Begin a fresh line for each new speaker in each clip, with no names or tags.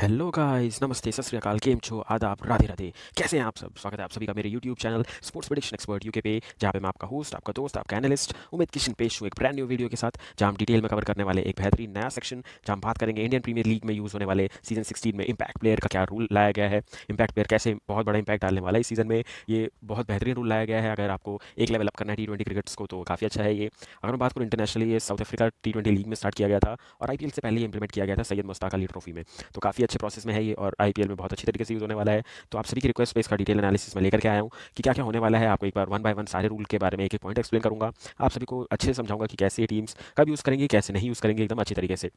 Hello guys, नमस्ते, सत श्री अकाल, केम छो, आदाब, राधे राधे। कैसे हैं आप सब? स्वागत है आप सभी का मेरे YouTube channel sports prediction expert UK पे, जहाँ पे मैं आपका होस्ट, आपका दोस्त, आपका एनालिस्ट उमेद किशन पेश हूँ एक ब्रांड न्यू वीडियो के साथ, जहाँ हम डिटेल में कवर करने वाले एक बेहतरीन नया सेक्शन, जहाँ हम बात करेंगे इंडियन प्रीमियर लीग में यूज़ होने वाले सीजन 16 में इम्पैक्ट प्लेयर का क्या रूल लाया गया है। इम्पैक्ट प्लेयर कैसे बहुत बड़ा इम्पैक्ट डालने वाला है इस सीजन में, ये बहुत बेहतरीन रूल लाया गया है। अगर आपको एक लेवल अप करना है टी20 क्रिकेट्स को तो काफ़ी अच्छा है ये। अगर मैं बात करूँ इंटरनेशनली, ये साउथ अफ्रीका टी20 लीग में स्टार्ट किया गया था और आईपीएल से पहले ही इंप्लीमेंट किया गया था सैयद मुश्ताक अली ट्रॉफी में। तो काफ़ी अच्छे प्रोसेस में है ये और आईपीएल में बहुत अच्छी तरीके से यूज़ होने वाला है। तो आप सभी की रिक्वेस्ट पे इसका डिटेल एनालिसिस में लेकर के आया हूँ कि क्या क्या होने वाला है। आपको एक बार वन बाय वन सारे रूल के बारे में एक एक पॉइंट एक्सप्लेन करूँगा। आप सभी को अच्छे से समझाऊंगा कि कैसे ये टीम्स कब यूज़ करेंगे, कैसे नहीं यूज़ करेंगे, एकदम अच्छी तरीके से।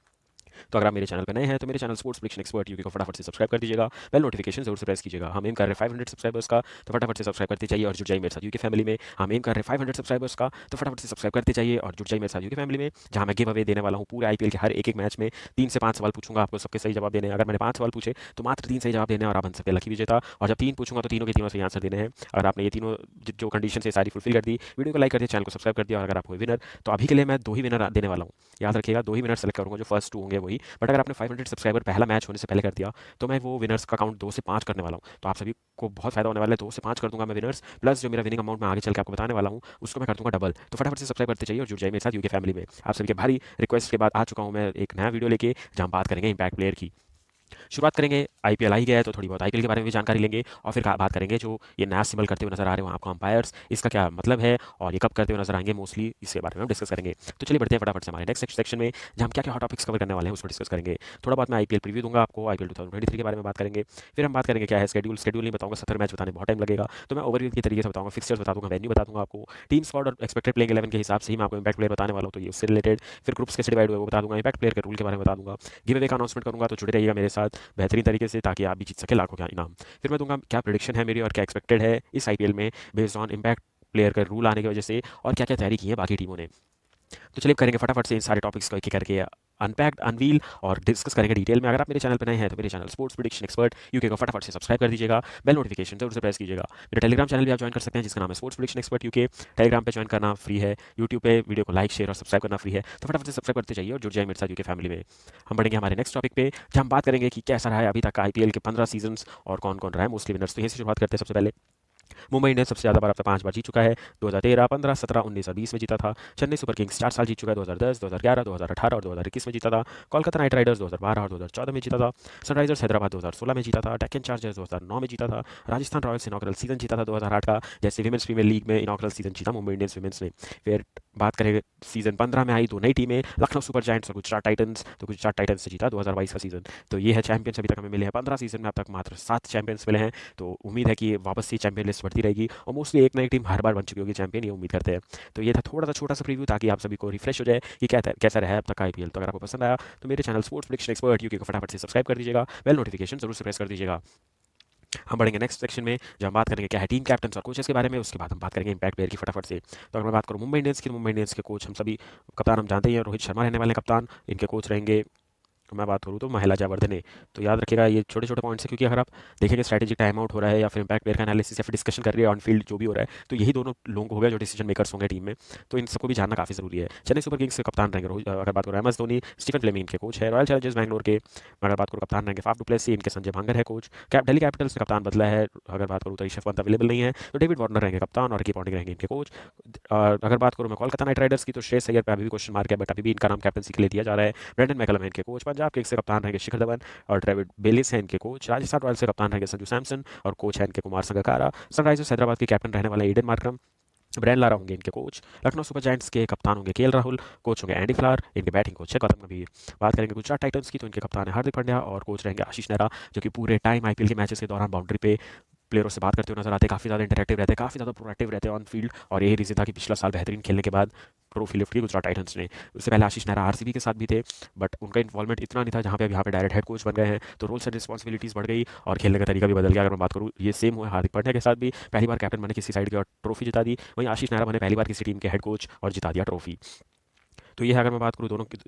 तो अगर आप मेरे चैनल पर नए हैं तो मेरे channel sports prediction expert UK को फटाफट से सब्सक्राइब कर दीजिएगा, बेल नोटिफिकेशन जरूर से प्रेस कीजिएगा। हम एम कर रहे हैं 500 सब्सक्राइबर्स का, तो फटाफट से सब्सक्राइब करते जाइए और जुड़ जाइए मेरे साथ यूके फैमिली में। हम एम कर रहे हैं 500 सब्सक्राइबर्स का, तो फटाफट से सब्सक्राइब करते जाइए और जुड़ जाइए मेरे साथ यूके फैमिली में, जहाँ मैं गिव अवे देने वाला हूँ पूरे आईपीएल के हर एक एक मैच में। 3 से 5 सवाल पूछूंगा, आपको सबके सही जवाब देने हैं। अगर मैंने 5 सवाल पूछे तो मात्र 3 सही जवाब देने हैं और आप बन सकते हैं लकी विजेता। और जब 3 पूछूंगा तो तीनों के तीनों सही आंसर देने हैं। अगर आपने ये तीनों जो कंडीशन है सारी फुलफिल कर दी, वीडियो को लाइक कर दिया, चैनल को सब्सक्राइब कर दिया और अगर आप हुए विनर, तो अभी के लिए मैं 2 ही विनर देने वाला हूँ। याद रखिएगा, 2 ही विनर सेलेक्ट करूंगा, जो फर्स्ट 2 होंगे वही। बट अगर आपने 500 सब्सक्राइबर पहला मैच होने से पहले कर दिया तो मैं वो विनर्स का काउंट 2 से 5 करने वाला हूँ। तो आप सभी को बहुत फायदा होने वाला है। 2 से 5 कर दूंगा मैं विनर्स, प्लस जो मेरा विनिंग अमाउंट मैं आगे चल के आपको बताने वाला हूँ उसको मैं कर दूंगा डबल। तो फटाफट से सब्सक्राइब करते चाहिए और जुड़ जाइए मेरे साथ यूके फैमिली में। आप सभी के भारी रिक्वेस्ट के बाद आ चुका हूँ मैं एक नया वीडियो लेके, जहाँ बात करेंगे इम्पैक्ट प्लेयर की। शुरुआत करेंगे, आईपीएल आ ही गया है तो थोड़ी बहुत आईपीएल के बारे में भी जानकारी लेंगे और फिर बात करेंगे जो ये नया सिंबल करते हुए नजर आ रहे हो आपको अंपायर्स, इसका क्या मतलब है और ये कब करते हुए नजर आएंगे, मोस्टली इसके बारे में हम डिस्कस करेंगे। तो चलिए बढ़ते हैं फटाफट से हमारे नेक्स्ट सेक्शन में, जहाँ हम क्या क्या हॉट टॉपिक्स कवर करने वाले हैं उसको डिस्कस करेंगे। थोड़ा बहुत मैं आईपीएल प्रीव्यू दूंगा आपको, आईपीएल 2023 के बारे में बात करेंगे। फिर हम बात करेंगे क्या है शेड्यूल, शेड्यूल नहीं बताऊंगा, 70 मैच बताने में बहुत टाइम लगेगा, तो मैं ओवरव्यू की तरीके से बताऊंगा, फिक्सचर्स बता दूंगा, वेन्यू बता दूंगा आपको, टीम स्क्वाड और एक्सपेक्टेड प्लेइंग 11 के हिसाब से ही मैं आपको इम्पैक्ट प्लेयर बताने वाला हूँ, तो ये उससे रिलेटेड। फिर ग्रुप्स कैसे डिवाइड हुए वो बता दूंगा, इम्पैक्ट प्लेयर के रूल के बारे में बता दूंगा, गिव अवे का अनाउंसमेंट करूंगा, तो जुड़े रहिएगा मेरे साथ बेहतरीन तरीके से ताकि आप भी जीत सके लाखों का इनाम। फिर मैं दूंगा क्या प्रिडिक्शन है मेरी और क्या एक्सपेक्टेड है इस आईपीएल में बेस्ड ऑन इम्पैक्ट प्लेयर का रूल आने की वजह से, और क्या क्या तैयारी की है बाकी टीमों ने। तो चलिए करेंगे फटाफट से इन सारे टॉपिक्स को एक एक करके अनपैक्ड, अनवील और डिस्कस करेंगे डिटेल में। अगर आप मेरे चैनल पर नए हैं तो मेरे channel sports prediction expert UK को फटाफट से सब्सक्राइब कर दीजिएगा, बेल नोटिफिकेशन जरूर से प्रेस कीजिएगा। मेरा टेलीग्राम चैनल भी आप ज्वाइन कर सकते हैं जिसका नाम है sports prediction expert UK. Telegram पे ज्वाइन करना फ्री है, यूट्यूब पे वीडियो को लाइक शेयर और सब्सक्राइब करना फ्री है, तो फटाफट से सब्सक्राइब करते जाइए और जुड़ जाइए मेरे साथ यूके फैमिली में। हम बढ़ेंगे हमारे नेक्स्ट टॉपिक पे, जहाँ हम बात करेंगे कि कैसा रहा है अभी तक का आईपीएल के 15 सीजन और कौन कौन रहा है मोस्टली विनर्स। तो यहीं से शुरुआत करते हैं। सबसे पहले मुंबई इंडियंस सबसे ज़्यादा बार अब तक 5 बार जीत चुका है, 2013, 15, 17, 19 और 20 में जीता था। चेन्नई सुपर किंग्स 4 साल जीत चुका है, 2010, 2011, 2018 और 2021 में जीता था। कोलकाता नाइट राइडर्स 2012 और 2014 में जीता था। सनराइजर्स हैदराबाद 2016 में जीता था। डेक्कन चार्जर्स 2009 में जीता था। राजस्थान रॉयल्स इनॉग्रल सीजन जीता था 2008 का, जैसे विमेंस प्रीमियर लीग में इनॉग्रल सीजन जीता मुंबई इंडियंस विमेंस ने। फिर बात करें सीजन 15 में आई 2 नई टीमें, लखनऊ सुपर जायंट्स और गुजरात टाइटंस, तो गुजरात टाइटंस से जीता 2022 का सीजन। तो ये है चैंपियंस अभी तक हमें मिले हैं 15 सीजन में, अब तक मात्र 7 चैंपियंस मिले हैं। तो उम्मीद है कि ये वापस से चैंपियन लिस्ट बढ़ती रहेगी और मोस्टली एक ना एक टीम हर बार बन चुकी होगी चैंपियन, ये उम्मीद करते हैं। तो ये था थोड़ा सा छोटा सा प्रीव्यू ताकि आप सभी को रिफ्रेश हो जाए कि क्या कैसा रहा है अब तक आईपीएल। तो अगर आपको पसंद आया तो मेरे channel sports prediction expert UK को फटाफट से सब्सक्राइब कर दीजिएगा, बेल नोटिफिकेशन जरूर से प्रेस कर दीजिएगा। हम बढ़ेंगे नेक्स्ट सेक्शन में, जब हम बात करेंगे क्या है टीम कैप्टन और कोचेस के बारे में, उसके बाद हम बात करेंगे इंपैक्ट प्लेयर की फटाफट से। तो अगर मैं बात करूँ मुंबई इंडियंस की, तो मुंबई इंडियंस के कोच हम सभी, कप्तान हम जानते ही हैं, रोहित शर्मा रहने वाले हैं कप्तान। इनके कोच रहेंगे, मैं बात करूँ तो महिला जयवर्धने। तो याद रखिएगा ये छोटे छोटे पॉइंट्स हैं, क्योंकि अगर आप देखेंगे स्ट्रैटेजिक टाइम आउट हो रहा है या फिर इम्पैक्ट प्लेयर का एनालिसिस या फिर डिस्कशन कर रही है ऑन फील्ड जो भी हो रहा है, तो यही दोनों लोगों को हो गया जो डिसीजन मेकर्स होंगे टीम में। तो इन सबको भी जानना काफी जरूरी है। चेन्नई सुपर किंग्स के कप्तान रहेंगे अगर बात करूँ M S Dhoni, Stephen Fleming इनके कोच है। रॉयल चैलेंजर्स बैंगलोर के अगर बात करूँ कप्तान रहेंगे फाफ डुप्लेसी, इनके संजय भांगर है कोच। दिल्ली कैपिटल्स के कप्तान बदला है, अगर बात करूँ तो ऋषभ पंत अवेलेबल नहीं है, तो डेविड वार्नर रहेंगे कप्तान और रिकी पॉन्टिंग रहेंगे इनके कोच। और अगर बात करूँ मैं कोलकाता नाइट राइडर्स की, तो श्रेयस अय्यर पे अभी भी क्वेश्चन मार्क है, बट अभी भी इनका नाम कैप्टनसी के लिए दिया जा रहा है। ब्रेंडन मैकलम है इनके कोच। पंजाब किंग्स के कप्तान रहेंगे शिखर धवन और ट्रेविड बेलिस है इनके कोच। राजस्थान रॉयल्स के कप्तान रहेंगे संजू सैमसन और कोच है इनके कुमार संगकारा। सनराइजर्स हैदराबाद के कैप्टन रहने वाले ईडन मार्करम, ब्रायन लारा होंगे इनके कोच। लखनऊ सुपर जायंट्स के कप्तान होंगे केएल राहुल, कोच होंगे एंडी फ्लावर, इनके बैटिंग कोच है गौतम गंभीर। बात करेंगे गुजरात टाइटंस की, तो इनके कप्तान है हार्दिक पांड्या और कोच रहेंगे आशीष नेहरा, जो कि पूरे टाइम आईपीएल के मैचेस के दौरान बाउंड्री पे प्लेयरों से बात करते हुए नजर आते हैं, काफ़ी ज़्यादा इंटरेक्टिव रहते हैं, काफ़ी ज़्यादा प्रोएक्टिव रहते हैं ऑन फील्ड। और यही रीज़न था कि पिछला साल बेहतरीन खेलने के बाद ट्रॉफी लिफ्ट की गुजरात टाइटंस ने। उससे पहले आशीष नेहरा आरसीबी के साथ भी थे, बट उनका इन्वॉल्वमेंट इतना नहीं था, जहाँ पे अब यहाँ पे डायरेक्ट हेड कोच बन गए हैं, तो रोल्स एंड रिस्पॉन्सिबिलिटीज़ बढ़ गई और खेलने का तरीका भी बदल गया। अगर मैं बात करूँ ये सेम हुआ हार्दिक पांड्या के साथ भी, पहली बार कैप्टन बने किसी साइड की और ट्रॉफी जिता दी, वहीं आशीष नेहरा बने पहली बार किसी टीम के हेड कोच और जिता दिया ट्रॉफी। तो ये है अगर मैं बात करूँ दोनों की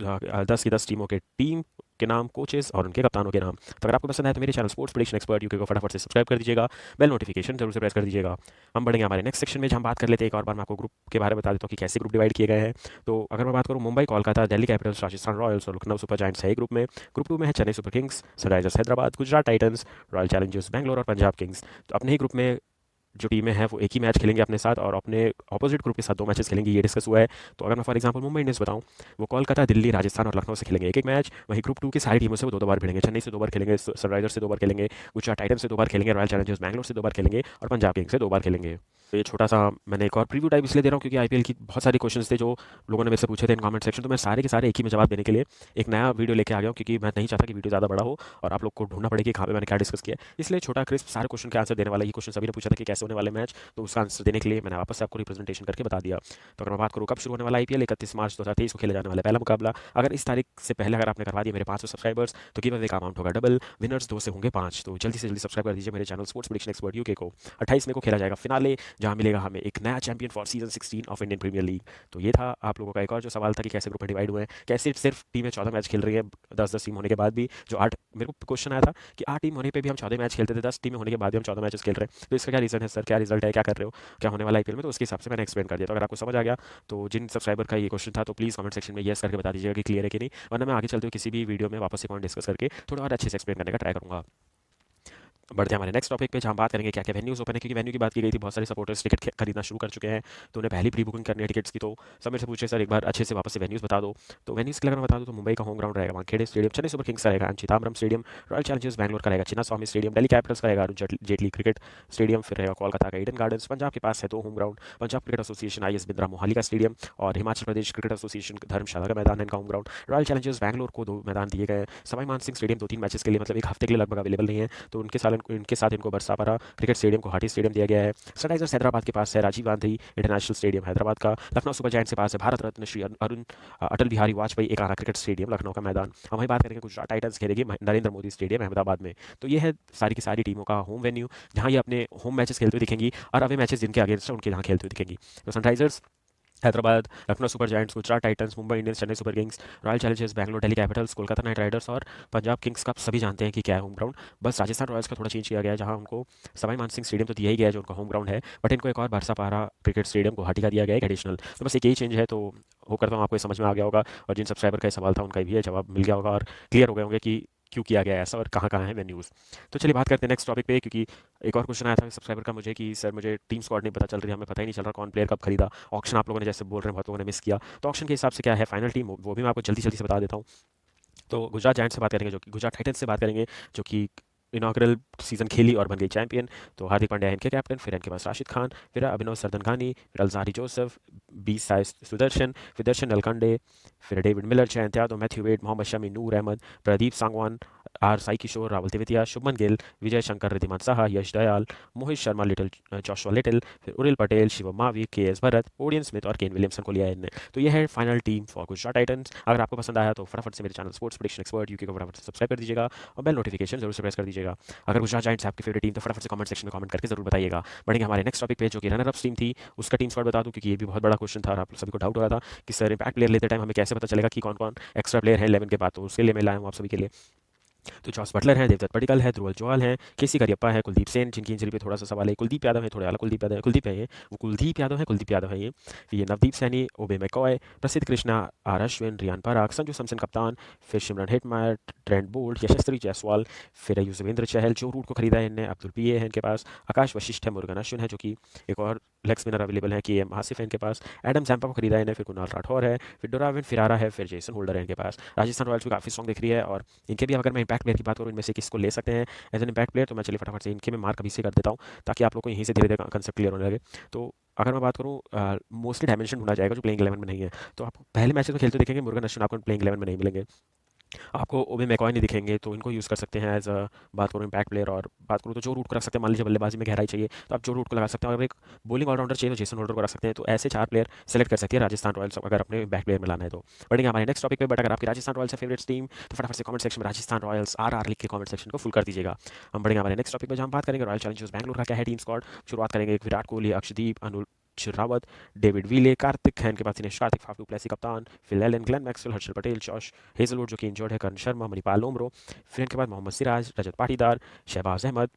10 की 10 टीमों के टीम के नाम, कोचेस और उनके कप्तानों के नाम। तो अगर आपको पसंद आए तो मेरे channel sports prediction expert UK को फटाफट से सब्सक्राइब कर दीजिएगा, बेल नोटिफिकेशन जरूर से प्रेस कर दीजिएगा। हम बढ़ेंगे हमारे नेक्स्ट सेक्शन में, जहाँ हम बात कर लेते हैं। एक और बार मैं आपको ग्रुप के बारे में बता देता हूँ कि कैसे ग्रुप डिवाइड किए गए हैं। तो अगर मैं बात करूँ, मुंबई, कोलकाता, दिल्ली कैपिटल्स, राजस्थान रॉयल्स और लखनऊ सुपर जायंट्स है ग्रुप में। ग्रुप 2 में है Chennai super Kings, Sunrisers Hyderabad, Gujarat titans, royal Challengers Bangalore और पंजाब किंग्स। तो अपने ही ग्रुप में जो टीमें हैं वो एक ही मैच खेलेंगे अपने साथ, और अपने ऑपोजिट ग्रुप के साथ 2 मैचेस खेलेंगे, ये डिस्कस हुआ है। तो अगर मैं फॉर एग्जांपल मुंबई इंडियंस बताऊं, वो कोलकाता, दिल्ली, राजस्थान और लखनऊ से खेलेंगे एक एक मैच। वहीं ग्रुप 2 की सारी टीमों से वो 2 2 बार भिड़ेंगे। चेन्नई से 2 बार खेलेंगे, सनराइजर्स से 2 बार खेलेंगे, गुजरात टाइटन्स से 2 बार खेलेंगे, रॉयल चैलेंजर्स बैंगलोर से 2 बार खेलेंगे और पंजाब किंग्स से 2 बार खेलेंगे। तो ये छोटा सा मैंने एक और प्रीव्यू टाइप इसलिए दे रहा हूँ क्योंकि आईपीएल की बहुत सारे क्वेश्चंस थे जो लोगों ने मेरे से पूछे थे इन कमेंट सेक्शन। तो मैं सारे के सारे एक ही में जवाब देने के लिए एक नया वीडियो लेके आ गया हूँ, क्योंकि मैं नहीं चाहता कि वीडियो ज़्यादा बड़ा हो और आप लोग को ढूंढना पड़े कि कहाँ पे मैंने क्या डिस्कस किया। इसलिए छोटा क्रिस्प सारे क्वेश्चन के आंसर देने वाला। ये क्वेश्चन सभी ने पूछा था कि कैसे होने वाले मैच, तो उसका आंसर देने के लिए मैंने वापस से आपको रिप्रेजेंटेशन करके बता दिया। तो अगर मैं बात करूँ कब शुरू होने वाला आईपीएल, 31 मार्च 2023 को खेले जाने वाला पहला मुकाबला। अगर इस तारीख से पहले अगर आपने करवा दिया मेरे 500 सब्सक्राइबर्स, तो गिव अवे का अमाउंट होगा डबल, विनर्स 2 से होंगे 5। तो जल्दी से जल्दी सब्सक्राइब कर दीजिए मेरे channel sports prediction expert UK को। 28 मई को खेला जाएगा फिनाले, जहाँ मिलेगा हमें एक नया champion for season 16 of Indian Premier League. तो ये था आप लोगों का एक और जो सवाल था कि कैसे ग्रुप में डिवाइड हुए हैं, कैसे सिर्फ टीमें 14 मैच खेल रही है 10-10 टीम होने के बाद भी। जो 8, मेरे को क्वेश्चन आया था कि 8 टीम होने पे भी हम 14 मैच खेलते थे, 10 टीमें होने के बाद भी हम 14 मैचेस खेल रहे हैं, तो इसका क्या रीज़न है सर, क्या रिजल्ट है, क्या कर रहे हो, क्या होने वाला आईपीएल में। तो उसके हिसाब से मैंने एक्सप्लेन कर दिया। तो अगर आपको समझ आ गया, तो जिन सब्सक्राइबर का ये क्वेश्चन था, तो प्लीज़ कमेंट सेक्शन में येस करके बता दीजिएगा कि क्लियर है कि नहीं, वरना मैं आगे चलते हुए किसी भी वीडियो में वापस से पॉइंट डिस्कस करके थोड़ा और अच्छे से एक्सप्लेन करने का ट्राई करूँगा। बढ़ते हैं हमारे नेक्स्ट टॉपिक पे, जहाँ बात करेंगे क्या क्या वेन्यूज़ ओपन है। क्योंकि वेन्यू की बात की गई थी, बहुत सारे सपोर्टर्स टिकट खरीदना शुरू कर चुके हैं, तो उन्हें पहली प्री बुकिंग करनी है टिकट्स की। तो सब मेरे से पूछे सर एक बार अच्छे से वापस से वेन्यूज़ बता दो। तो वेन्यूज़ के लिए अगर मैं बता दूँ तो मुंबई का होम ग्राउंड रहेगा Wankhede stadium, Chennai super Kings का रहेगा Chidambaram stadium, royal Challengers Bangalore का रहेगा चिन्नास्वामी स्टेडियम, दिल्ली कैपिटल्स का रहेगा अरुण जेटली क्रिकेट स्टेडियम, फिर रहेगा कोलकाता का ईडन गार्डन्स। पंजाब के पास है 2 home ground, Punjab cricket association I S Bindra Mohali का स्टेडियम, और हिमाचल प्रदेश क्रिकेट एसोसिएशन धर्मशाला का मैदान है इनका home ground. Royal Challengers Bangalore को 2 मैदान दिए गए हैं। सवाई मानसिंह स्टेडियम 2-3 मैचेस के लिए, मतलब एक हफ्ते के लिए लगभग अवेलेबल नहीं है, तो इनके साथ इनको बरसापारा क्रिकेट स्टेडियम को हाटी स्टेडियम दिया गया है। सनराइजर्स हैदराबाद के पास है राजीव गांधी इंटरनेशनल स्टेडियम हैदराबाद का। लखनऊ सुपर जायंट्स के पास है भारत रत्न श्री अटल बिहारी वाजपेयी एकाना क्रिकेट स्टेडियम लखनऊ का मैदान। हम वही बात करेंगे गुजरात टाइटंस खेलेगी नरेंद्र मोदी स्टेडियम अहमदाबाद में। तो ये है सारी की सारी टीमों का होम वेन्यू, जहाँ ये अपने होम मैचेस खेलते हुए दिखेंगी, और अवे मैचेस जिनके अगेंस्ट है उनके यहाँ खेलते हुए दिखेंगी। तो Sunrisers Hyderabad, Lucknow super giants, Gujarat Titans, Mumbai Indians, Chennai super Kings, royal Challengers Bangalore, Delhi Capitals, Kolkata night Riders और पंजाब किंग्स का सभी जानते हैं कि क्या है होम ग्राउंड। बस राजस्थान रॉयल्स का थोड़ा चेंज किया गया है, जहां उनको सवाई मानसिंह स्टेडियम तो दिया ही गया है जो उनका होम ग्राउंड है, बट इनको एक और बरसापारा क्रिकेट स्टेडियम गुवाहाटी का दिया गया है एक एडिशनल। तो बस एक यही चेंज है। तो वो करता हूँ आपको ये समझ में आ गया होगा, और जिन सब्सक्राइबर का ये सवाल था उनका भी है जवाब मिल गया होगा, और क्लियर हो गए होंगे कि क्यों किया गया है ऐसा और कहाँ कहाँ है वेन्यूज़। तो चलिए बात करते हैं नेक्स्ट टॉपिक पे, क्योंकि एक और क्वेश्चन आया था सब्सक्राइबर का मुझे कि सर मुझे टीम स्क्वाड नहीं पता चल रही है, हमें पता ही नहीं चल रहा कौन प्लेयर कब खरीदा। ऑक्शन आप लोगों ने जैसे बोल रहे हैं बहुत लोगों ने मिस किया, तो ऑक्शन के हिसाब से क्या है फाइनल टीम, वो भी मैं आपको जल्दी जल्दी से बता देता हूँ। तो गुजरात जायंट्स से बात करेंगे, जो कि गुजरात टाइटंस से बात करेंगे, जो कि इनॉग्रल सीजन खेली और बन गई चैंपियन। तो हार्दिक पांड्या है इनके कैप्टन, फिर इनके पास राशिद खान, फिर अभिनव सरदनगानी, फिर Alzarri Joseph, B Sai Sudharsan, फिर दर्शन नलकंडे, फिर David Miller, Jayant Yadav, Matthew Wade, Mohammed Shami, Noor Ahmad, Pradeep Sangwan, R Sai Kishore, Rahul Tewatia, Shubman Gill, Vijay Shankar, Wriddhiman Saha, Yash Dayal, Mohit Sharma, Joshua Little, फिर उरिल पटेल, शिवम मावी, के एस भरत, ओडियन स्मिथ और केन विलियमसन को लिया है इनने। तो ये है final team for Gujarat Titans. अगर आपको पसंद आया तो फटाफट से मेरे channel sports prediction expert UK को फटाफट से सब्सक्राइब कर दीजिएगा, और बेल नोटिफिकेशन जरूर से प्रेस कर दीजिएगा। अगर गुजरात जायंट्स आपकी फेवरेट टीम तो फटाफट से कमेंट सेक्शन में कमेंट करके जरूर बताइएगा। बढ़ेंगे हमारे नेक्स्ट टॉपिक पे, जो कि रनर अप टीम थी उसका टीम स्क्वाड बता दूं, क्योंकि ये भी बहुत बड़ा क्वेश्चन था और आप सभी को डाउट हो रहा था कि सर इम्पैक्ट प्लेयर लेते टाइम हमें कैसे पता चलेगा कि कौन कौन एक्स्ट्रा प्लेयर है 11 के बाद। तो उसके लिए मैं लाया हूँ आप सभी के लिए। तो जॉस बटलर है, देवदत्त पडिक्कल है, ध्रुवल चौहान है, केसी करियप्पा है, कुलदीप सेन जिनकी इंजरी पे थोड़ा सा सवाल है, कुलदीप यादव है, थोड़े अलग कुलदीप यादव है, कुलदीप है ये, वो कुलदीप यादव है ये नवदीप सैनी, ओबे मैकॉय, प्रसिद्ध कृष्णा, आर अश्विन, रियान पराग, संजू सैमसन कप्तान, फिर सिमरन हेटमायर, ट्रेंट बोल्ट, यशस्वी जायसवाल, फिर युजवेंद्र चहल, जो रूट को खरीदा है इनने, अब्दुल पीए है इनके पास, आकाश वशिष्ठ है, मुरुगन अश्विन है जो कि एक और लेग स्पिनर अवेलेबल है, के एम आसिफ है इनके पास, एडम जैम्पा को खरीदा है इन्हें, फिर कुणाल राठौर है, फिर डोराविन फिरारा है, फिर जेसन होल्डर है इनके पास। राजस्थान रॉयल्स भी काफ़ी स्ट्रॉन्ग दिख रही है, और इनके भी अगर मैं इंपैक्ट प्लेयर की बात करूँ इनमें से किसको ले सकते हैं एज एन इंपैक्ट प्लेयर, तो मैं चलिए फटाफट से इनके में मार्क अभी से कर देता हूँ, ताकि आप लोग को यहीं से धीरे धीरे कंसेप्ट क्लियर होने लगे। तो अगर मैं बात करूँ, मोस्टली डायमेंशन ढूंढा जाएगा जो प्लेइंग 11 में नहीं है। तो आप पहले मैचेस में खेलते देखेंगे मुरुगन अश्विन आपको प्लेइंग 11 में नहीं मिलेंगे, आपको ओबे मैकॉय नहीं दिखेंगे, तो इनको यूज़ कर सकते हैं एज अ, बात करूँ इम्पैक्ट प्लेयर। और बात करूँ तो जो रूट को रख सकते हैं, मान लीजिए बल्लेबाजी में गहराई चाहिए तो आप जो रूट को लगा सकते हैं, और एक बॉलिंग ऑलराउंडर चाहिए तो जेसन होल्डर को रख सकते हैं। तो ऐसे 4 प्लेयर सेलेक्ट कर सकती है राजस्थान रॉयल्स अगर अपने बैक प्लेयर में लाना है तो। बढ़ेंगे हमारे नेक्स्ट टॉपिक पे, बट अगर आपकी राजस्थान रॉयल्स है फेवरेट टीम तो फटाफट से कमेंट सेक्शन में राजस्थान रॉयल्स आर लिख के कमेंट सेक्शन को फुल कर दीजिएगा। हम बढ़ेंगे हमारे नेक्स्ट टॉपिक पे, जहाँ हम बात करेंगे रॉयल चैलेंजर्स बैंगलोर का क्या है टीम स्क्वाड। शुरुआत करेंगे Virat Kohli, Akshdeep, H Rawat, David Willey, Karthik है इनके पास, Dinesh Karthik, Faf du Plessis कप्तान, Phil Allen, Glenn Maxwell, Harshal Patel, Josh Hazlewood जो कि इंजर्ड है, करण शर्मा, मणिपाल लोमरो, फिर इनके बाद मोहम्मद सिराज, रजत पाटीदार, शहबाज अहमद,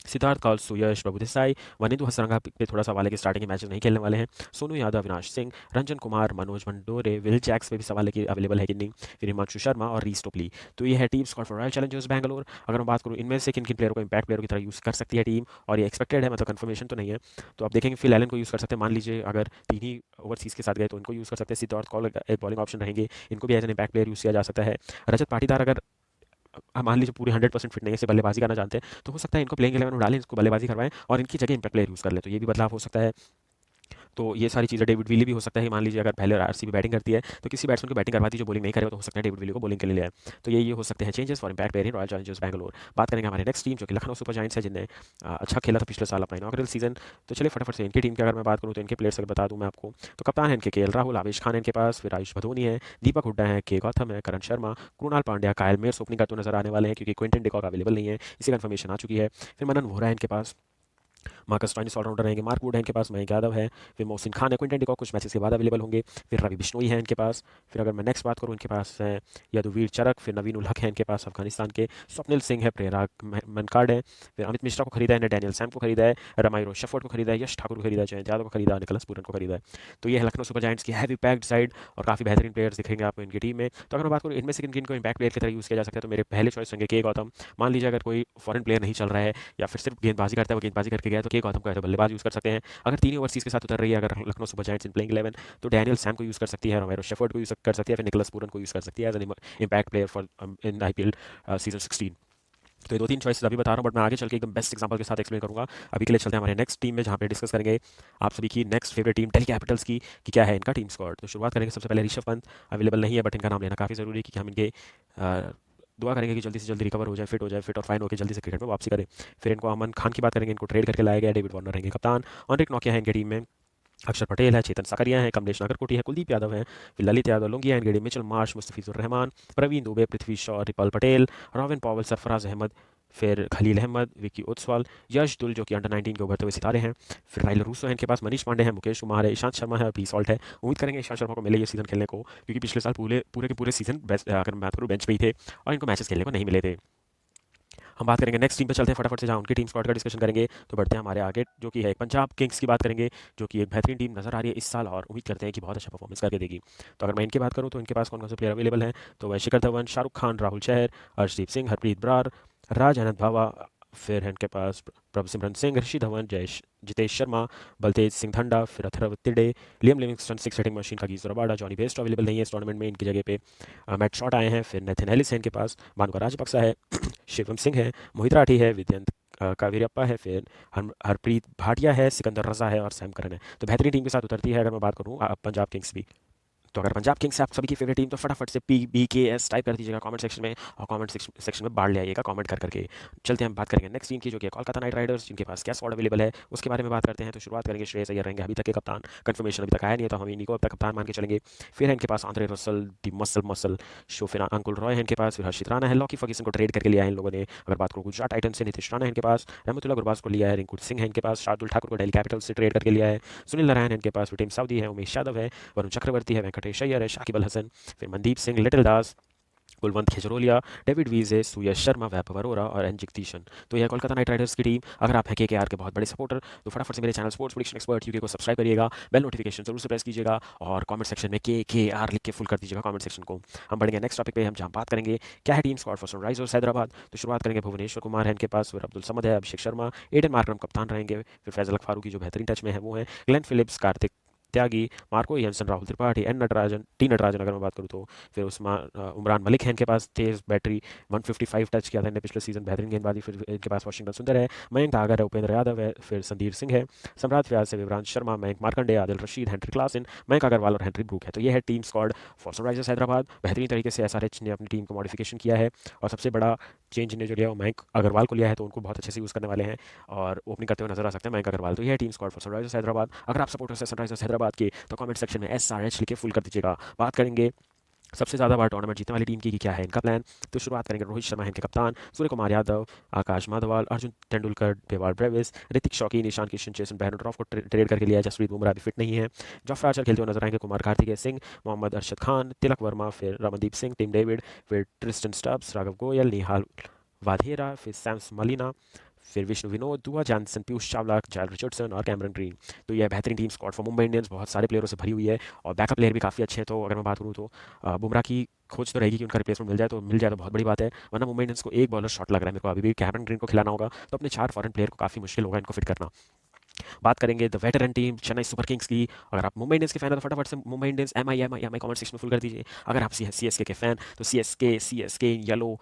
सिद्धार्थ कौल, सुयश प्रभुदेसाई, वनिंदु हसरंगा पे थोड़ा सवाल है कि स्टार्टिंग के मैचेस नहीं खेलने वाले हैं, सोनू यादव, अविनाश सिंह, रंजन कुमार, मनोज भंडोरे, विल जैक्स पे भी सवाल है कि अवेलेबल है कि नहीं, फिर हिमांशु शर्मा और रीस टोपली। तो ये है team squad for royal Challengers Bangalore. अगर मैं बात करूँ इनमें से किन किन प्लेयर को इंपैक्ट प्लेयर की तरह यूज़ कर सकती है टीम, और ये एक्सपेक्टेड है, मतलब कन्फर्मेशन तो नहीं है, तो आप देखेंगे फिल एलन को यूज़ कर सकते हैं। मान लीजिए अगर तीन ही ओवरसीज़ के साथ गए तो इनको यूज़ कर सकते हैं। सिद्धार्थ कौल एक बॉलिंग ऑप्शन रहेंगे, इनको भी as an impact player use किया जा सकता है। रजत पाटीदार अगर मान लीजिए पूरी 100% फिट नहीं है, इसे बल्लेबाजी करना जानते हैं, तो हो सकता है इनको प्लेइंग 11 में डालें, इसको बल्लेबाजी करवाएं और इनकी जगह इंपैक्ट प्लेयर यूज़ कर ले, तो ये भी बदलाव हो सकता है। तो ये सारी चीज़ें डेविड विली भी हो सकता है कि मान लीजिए अगर पहले आरसीबी बैटिंग करती है तो किसी बैट्समैन को बैटिंग करवाती जो बॉलिंग नहीं करे, तो हो सकता है डेविड विली को बॉलिंग के लिए ले आए। तो ये हो सकते हैं changes for impact player in royal Challengers Bangalore. बात करेंगे हमारे नेक्स्ट टीम जो कि लखनऊ सुपर जायंट्स है, जिनने अच्छा खेला था पिछले साल अपना इनॉग्रेल सीजन। तो चलिए फटाफट से इनकी टीम की अगर मैं बात करूँ तो इनके प्लेयर्स अगर बता दूँ मैं आपको, तो कप्तान है इनके केएल राहुल, आवेश खान है इनके पास, फिर आयुष भदोनी है, दीपक हुड्डा है, के गौतम है, करण शर्मा, कृणाल पांड्या, कायल मेयर्स ओपनिंग करते नजर आने वाले हैं क्योंकि क्विंटन डिकॉक अवेलेबल नहीं है, इसी कन्फर्मेशन आ चुकी है। फिर मनन वोहरा है इनके पास, मार्कस स्टोइनिस ऑलराउंडर रहेंगे, मार्क वुड है इनके पास, मयंक यादव है, फिर मोहसिन खान है, क्विंटन डिकॉक कुछ मैचेस के बाद अवेलेबल होंगे, फिर रवि बिश्नोई है इनके पास। फिर अगर मैं नेक्स्ट बात करूँ इनके पास है यदुवीर चरक, फिर नवीन उल हक है इनके पास अफगानिस्तान के, स्वप्निल सिंह है, प्रेराग मनकार्ड है, फिर अमित मिश्रा को खरीदा है, डैनियल सैम को खरीदा है, रमाइरो शेफर्ड को खरीदा है, यश ठाकुर को खरीदा है, जयंत यादव को खरीदा है, निकलस पूरन को खरीदा है। तो ये है लखनऊ सुपर जायंट्स की हैवी पैक्ड साइड और काफ़ी बेहतरीन प्लेयर्स दिखेंगे आपको इनकी टीम में। तो अगर मैं बात करूँ इनमें से किन किन को इंपैक्ट प्लेयर की तरह यूज़ किया जा सकता है, तो मेरे पहले चॉइस होंगे के गौतम। मान लीजिए अगर कोई फॉरेन प्लेयर नहीं चल रहा है या फिर सिर्फ गेंदबाजी करता है, वो गेंदबाजी करके गया, तो के गौतम को ऐसे बल्लेबाज यूज़ कर सकते हैं। अगर तीन ओवरसीज़ के साथ उतर रही है अगर Lucknow super giants in playing 11, तो डैनियल सैम को यूज़ कर सकती है, रोमेरो शेफर्ड को यूज़ कर सकती है, फिर निकलस पूरन को यूज़ कर सकती है as an impact player for in IPL season 16। तो ये दो तीन चॉइसेस अभी बता रहा हूँ, बट मैं आगे चल के एकदम बेस्ट एग्जांपल के साथ एक्सप्लेन करूंगा। अभी के लिए चलते हैं हमारे नेक्स्ट टीम में, जहाँ पे डिस्कस करेंगे आप सभी की next favourite team Delhi Capitals की कि क्या है इनका टीम स्क्वाड। तो शुरुआत करेंगे सबसे पहले ऋषभ पंत, अवेलेबल नहीं है बट इनका नाम लेना काफ़ी ज़रूरी है क्योंकि हम इनके दुआ करेंगे कि जल्दी से जल्दी रिकवर हो जाए, फिट और फाइन होकर जल्दी से क्रिकेट में वापसी करें। फिर इनको अमन खान की बात करेंगे, इनको ट्रेड करके लाया गया, डेविड वार्नर रहेंगे कप्तान, ऑनरिक नोकिया है इनकी टीम में, अक्षर पटेल है, चेतन साकरिया है, कमलेश नागरकोटी है, कुलदीप यादव है, फिर Lalit Yadav, Lungi Ngidi, Mitchell Marsh, Mustafizur Rahman, Praveen Dubey, Prithvi Shaw, Ripal Patel, Rovman Powell, Sarfaraz Ahmed, फिर खलील अहमद, विकी ओसवाल, यश दुल जो कि अंडर 19 के उभरते हुए सितारे हैं, फिर राइल रूसो है इनके पास, मनीष पांडे हैं, मुकेश कुमार है, ईशांत शर्मा है और पी सॉल्ट है। उम्मीद करेंगे ईशांत शर्मा को मिले ये सीजन खेलने को, क्योंकि पिछले साल पूरे पूरे के पूरे सीजन अगर मैं बात करूँ बेंच पे ही थे और इनको मैचेस खेलने को नहीं मिले थे। हम बात करेंगे नेक्स्ट टीम पे, चलते हैं फटाफट से जहाँ उनकी टीम स्क्वाड का डिस्कशन करेंगे। तो बढ़ते हैं हमारे आगे जो कि है पंजाब किंग्स की बात करेंगे, जो कि एक बेहतरीन टीम नजर आ रही है इस साल और उम्मीद करते हैं कि बहुत अच्छा परफॉर्मेंस करके देगी। तो अगर मैं इनकी बात करूँ तो इनके पास कौन कौन से प्लेयर अवेलेबल हैं, तो वह शिखर धवन, शाहरुख खान, राहुल चहर, अर्शदीप सिंह, हरप्रीत ब्रार, राज आनंद भावा, फिर है इनके पास प्रभसिमरन सिंह, ऋषि धवन, जितेश शर्मा, बलतेज सिंह धंडा, फिर Atharva Taide, Liam Livingstone, six hitting machine का Kagiso Rabada, Jonny Bairstow available नहीं है इस टूर्नामेंट में, इनकी जगह पे मैट शॉट आए हैं, फिर नेथन एलिस है इनके पास, भानुका राजपक्सा है, शिवम सिंह है, मोहित राठी है, विद्यंत कावेरियप्पा है, फिर हरप्रीत भाटिया है, सिकंदर रजा है और सैम करन है। तो बेहतरीन टीम के साथ उतरती है अगर मैं बात करूँ पंजाब किंग्स भी। तो अगर पंजाब किंग्स है आप सभी की फेवरेट टीम, तो फटाफट से PBKS टाइप कर दीजिएगा कमेंट सेक्शन में और कमेंट सेक्शन में बाढ़ ले आइएगा कमेंट कर करके। चलते हैं हम बात करेंगे नेक्स्ट टीम की जो कि कोलकाता नाइट राइडर्स, जिनके पास क्या स्क्वाड अवेलेबल है उसके बारे में बात करते हैं। तो शुरुआत करेंगे श्रेयस अय्यर रहेंगे अभी तक के कप्तान, कंफर्मेशन अभी तक आया नहीं है तो हम इन्हीं को अब तक कप्तान मान के चलेंगे। फिर है इनके पास Andre Russell, the muscle show, फिर अंकुल रॉय है इनके पास, फिर हर्षित राणा है, लॉकी फर्ग्यूसन को ट्रेड करके लिया है इन लोगों ने। अगर बात करूँ गुजरात टाइटन से, नीतीश राणा है इनके पास, रहमतुल्लाह गुरबाज को लिया है, रिंकू सिंह है इनके पास, शार्दुल ठाकुर को दिल्ली कैपिटल्स से ट्रेड करके लिया है, सुनील नारायण है इनके पास, टीम साउदी है, उमेश यादव है, वरुण चक्रवर्ती है, वेंकटेश अय्यर है, शाकिब अल हसन, फिर मनदीप सिंह, लिटिल दास, कुलवंत खिजरोलिया, डेविड वीजे, सुयश शर्मा, वैभव अरोरा और एन जगदीशन। तो यह कोलकाता नाइट राइडर्स की टीम। अगर आप हैं केकेआर के बहुत बड़े सपोर्टर तो फटाफट से मेरे channel sports prediction expert UK को सब्सक्राइब करिएगा, बेल नोटिफिकेशन जरूर से प्रेस कीजिएगा और कमेंट सेक्शन में केकेआर लिख के फुल कर दीजिएगा कमेंट सेक्शन को। हम बढ़ेंगे नेक्स्ट टॉपिक पे, हम जहाँ बात करेंगे क्या है team squad for Sunrisers Hyderabad. तो शुरुआत करेंगे भुवनेश्वर कुमार है इनके पास, फिर अब्दुल समद है, अभिषेक शर्मा, एडन मार्करम कप्तान रहेंगे, फिर फैजल फारूकी जो बेहतरीन टच में है वो है, Glenn Phillips, Kartik Tyagi, Marco Jansen, Rahul Tripathi, T Natarajan अगर मैं बात करूँ तो, फिर उमरान मलिक है इनके पास, तेज बैटरी, 155 टच किया था इन्हें पिछले सीजन, बेहतरीन गेंदबाजी। फिर इनके पास वाशिंगटन सुंदर है, मयंक दागर है, उपेंद्र यादव है, फिर संदीप सिंह है, सम्राट व्यास से विवरांत शर्मा, मयंक मार्कंडे, आदिल रशीद, हेनरी क्लासन, मयंक अग्रवाल और हेनरी ब्रूक है। तो ये है team squad for Sunrisers Hyderabad. बेहतरीन तरीके से SRH ने अपनी टीम को मॉडिफिकेशन किया है और सबसे बड़ा चेंज ने जो लिया वो मयंक अग्रवाल को लिया है, तो उनको बहुत अच्छे से यूज़ करने वाले हैं और ओपनिंग करते हुए नजर आ सकते हैं मयंक अग्रवाल। तो ये है team squad for Sunrisers Hyderabad. अगर आप सपोर्टर्स हैं सनराइजर्स हैदराबाद के तो कमेंट सेक्शन में SRH लिखे फुल कर दीजिएगा। बात करेंगे सबसे ज़्यादा बार टूर्नामेंट जीतने वाली टीम की कि क्या है इनका प्लान। तो शुरुआत करेंगे रोहित शर्मा इनके कप्तान, सूर्य कुमार यादव, आकाश माधवाल, अर्जुन तेंदुलकर, बेवाल ब्रेविस, ऋतिक शौकी, ईशान किशन, जेसन बेहरनॉफ को ट्रेड करके लिया। जसप्रीत बुमराह भी फिट नहीं है। जॉफ्रा आर्चर खेलते हुए नजर आएंगे। कुमार कार्तिकेय सिंह, मोहम्मद अरशद खान, तिलक वर्मा, फिर रमनदीप सिंह, टिम डेविड, फिर ट्रिस्टन स्टब्स, राघव गोयल, निहाल वाधेरा, फिर सैम्स मलिना, फिर विष्णु विनोद, दुआ जॉनसन, पीयूष चावला, जायल रिचर्डसन और कैमरन ग्रीन। तो यह बेहतरीन team squad for Mumbai Indians बहुत सारे प्लेयरों से भरी हुई है और बैकअप प्लेयर भी काफ़ी अच्छे हैं। तो अगर मैं बात करूँ तो बुमराह की खोज तो रहेगी कि उनका रिप्लेसमेंट मिल जाए तो बहुत बड़ी बात है, वरना मुंबई इंडियंस को एक बॉलर शॉट लग रहा है मेरे को अभी भी। कैमरन ग्रीन को खिलाना होगा तो अपने 4 फॉरेन प्लेयर को काफ़ी मुश्किल होगा इनको फिट करना। बात करेंगे the veteran team Chennai super Kings की। अगर आप मुंबई इंडियंस के फैन हैं तो फटाफट से मुंबई इंडियंस एम आई कमेंट सेक्शन में फुल कर दीजिए। अगर आप सी एस के फैन तो सी एस के येलो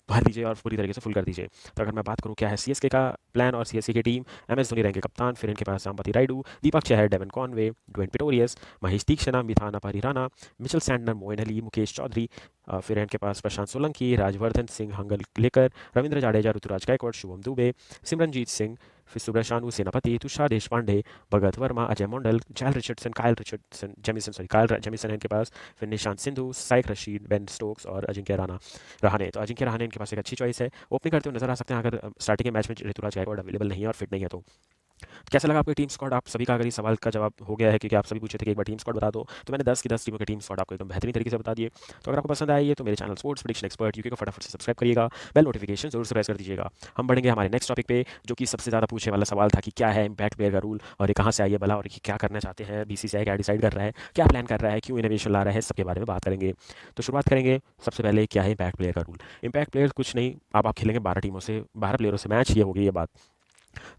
भर दीजिए और पूरी तरीके से फुल कर दीजिए। तो अगर मैं बात करूँ क्या है सीएसके का प्लान और सीएसके की टीम, एमएस धोनी रहेंगे कप्तान, फिर इनके पास Ambati Rayudu, Deepak Chahar, Devon Conway, Dwaine Pretorius, Maheesh Theekshana, Matheesha Pathirana, Mitchell Santner, Moeen Ali, Mukesh Choudhary, फिर इनके पास प्रशांत सोलंकी, राजवर्धन सिंह हंगल लेकर, रविंद्र जाडेजा, ऋतुराज गायकवाड़, शुभम दुबे, सिमरनजीत सिंह, फिर सुब्रशानु सेनापति, तुषार देशपांडे, भगत वर्मा, अजय मंडल, कायल रिचर्डसन जेमिसन सॉरी कायल जेमिसन है इनके पास, फिर निशांत सिंधु, साइक रशीद, बेन स्टोक्स और अजिंक्य रहाणे। तो अजिंक्य रहाणे इनके पास एक अच्छी चॉइस है, ओपनिंग करते हुए नजर आ सकते हैं अगर स्टार्टिंग के मैच में ऋतुराज गायकवाड़ अवेलेबल नहीं है और फिट नहीं है तो। कैसा लगा आपको टीम स्क्वाड? आप सभी का अगर इस सवाल का जवाब हो गया है क्योंकि आप सभी पूछे थे कि एक बार टीम स्क्वाड बता दो, तो मैंने 10 की 10 टीमों के टीम स्क्वाड आपको एकदम बेहतरीन तरीके से बता दिए। तो अगर आपको पसंद आए ये तो मेरे channel sports prediction expert UK को फटाफट से सब्सक्राइब करिएगा, बेल नोटिफिकेशन जरूर से प्रेस कर दीजिएगा। हम बढ़ेंगे हमारे नेक्स्ट टॉपिक पे जो कि सबसे ज़्यादा पूछे वाला सवाल था कि क्या है इम्पैक्ट प्लेयर का रूल और ये कहाँ से आई है भला और ये क्या करना चाहते हैं, बीसीसीआई क्या डिसाइड कर रहा है, क्या प्लान कर रहा है, क्यों इनोवेशन ला रहा है, सबके बारे में बात करेंगे। तो शुरुआत करेंगे सबसे पहले क्या है इम्पैक्ट प्लेयर का रूल। इम्पैक्ट प्लेयर कुछ नहीं, अब आप खेलेंगे 12 टीमों से 12 प्लेयरों से मैच, ये होगी ये बात।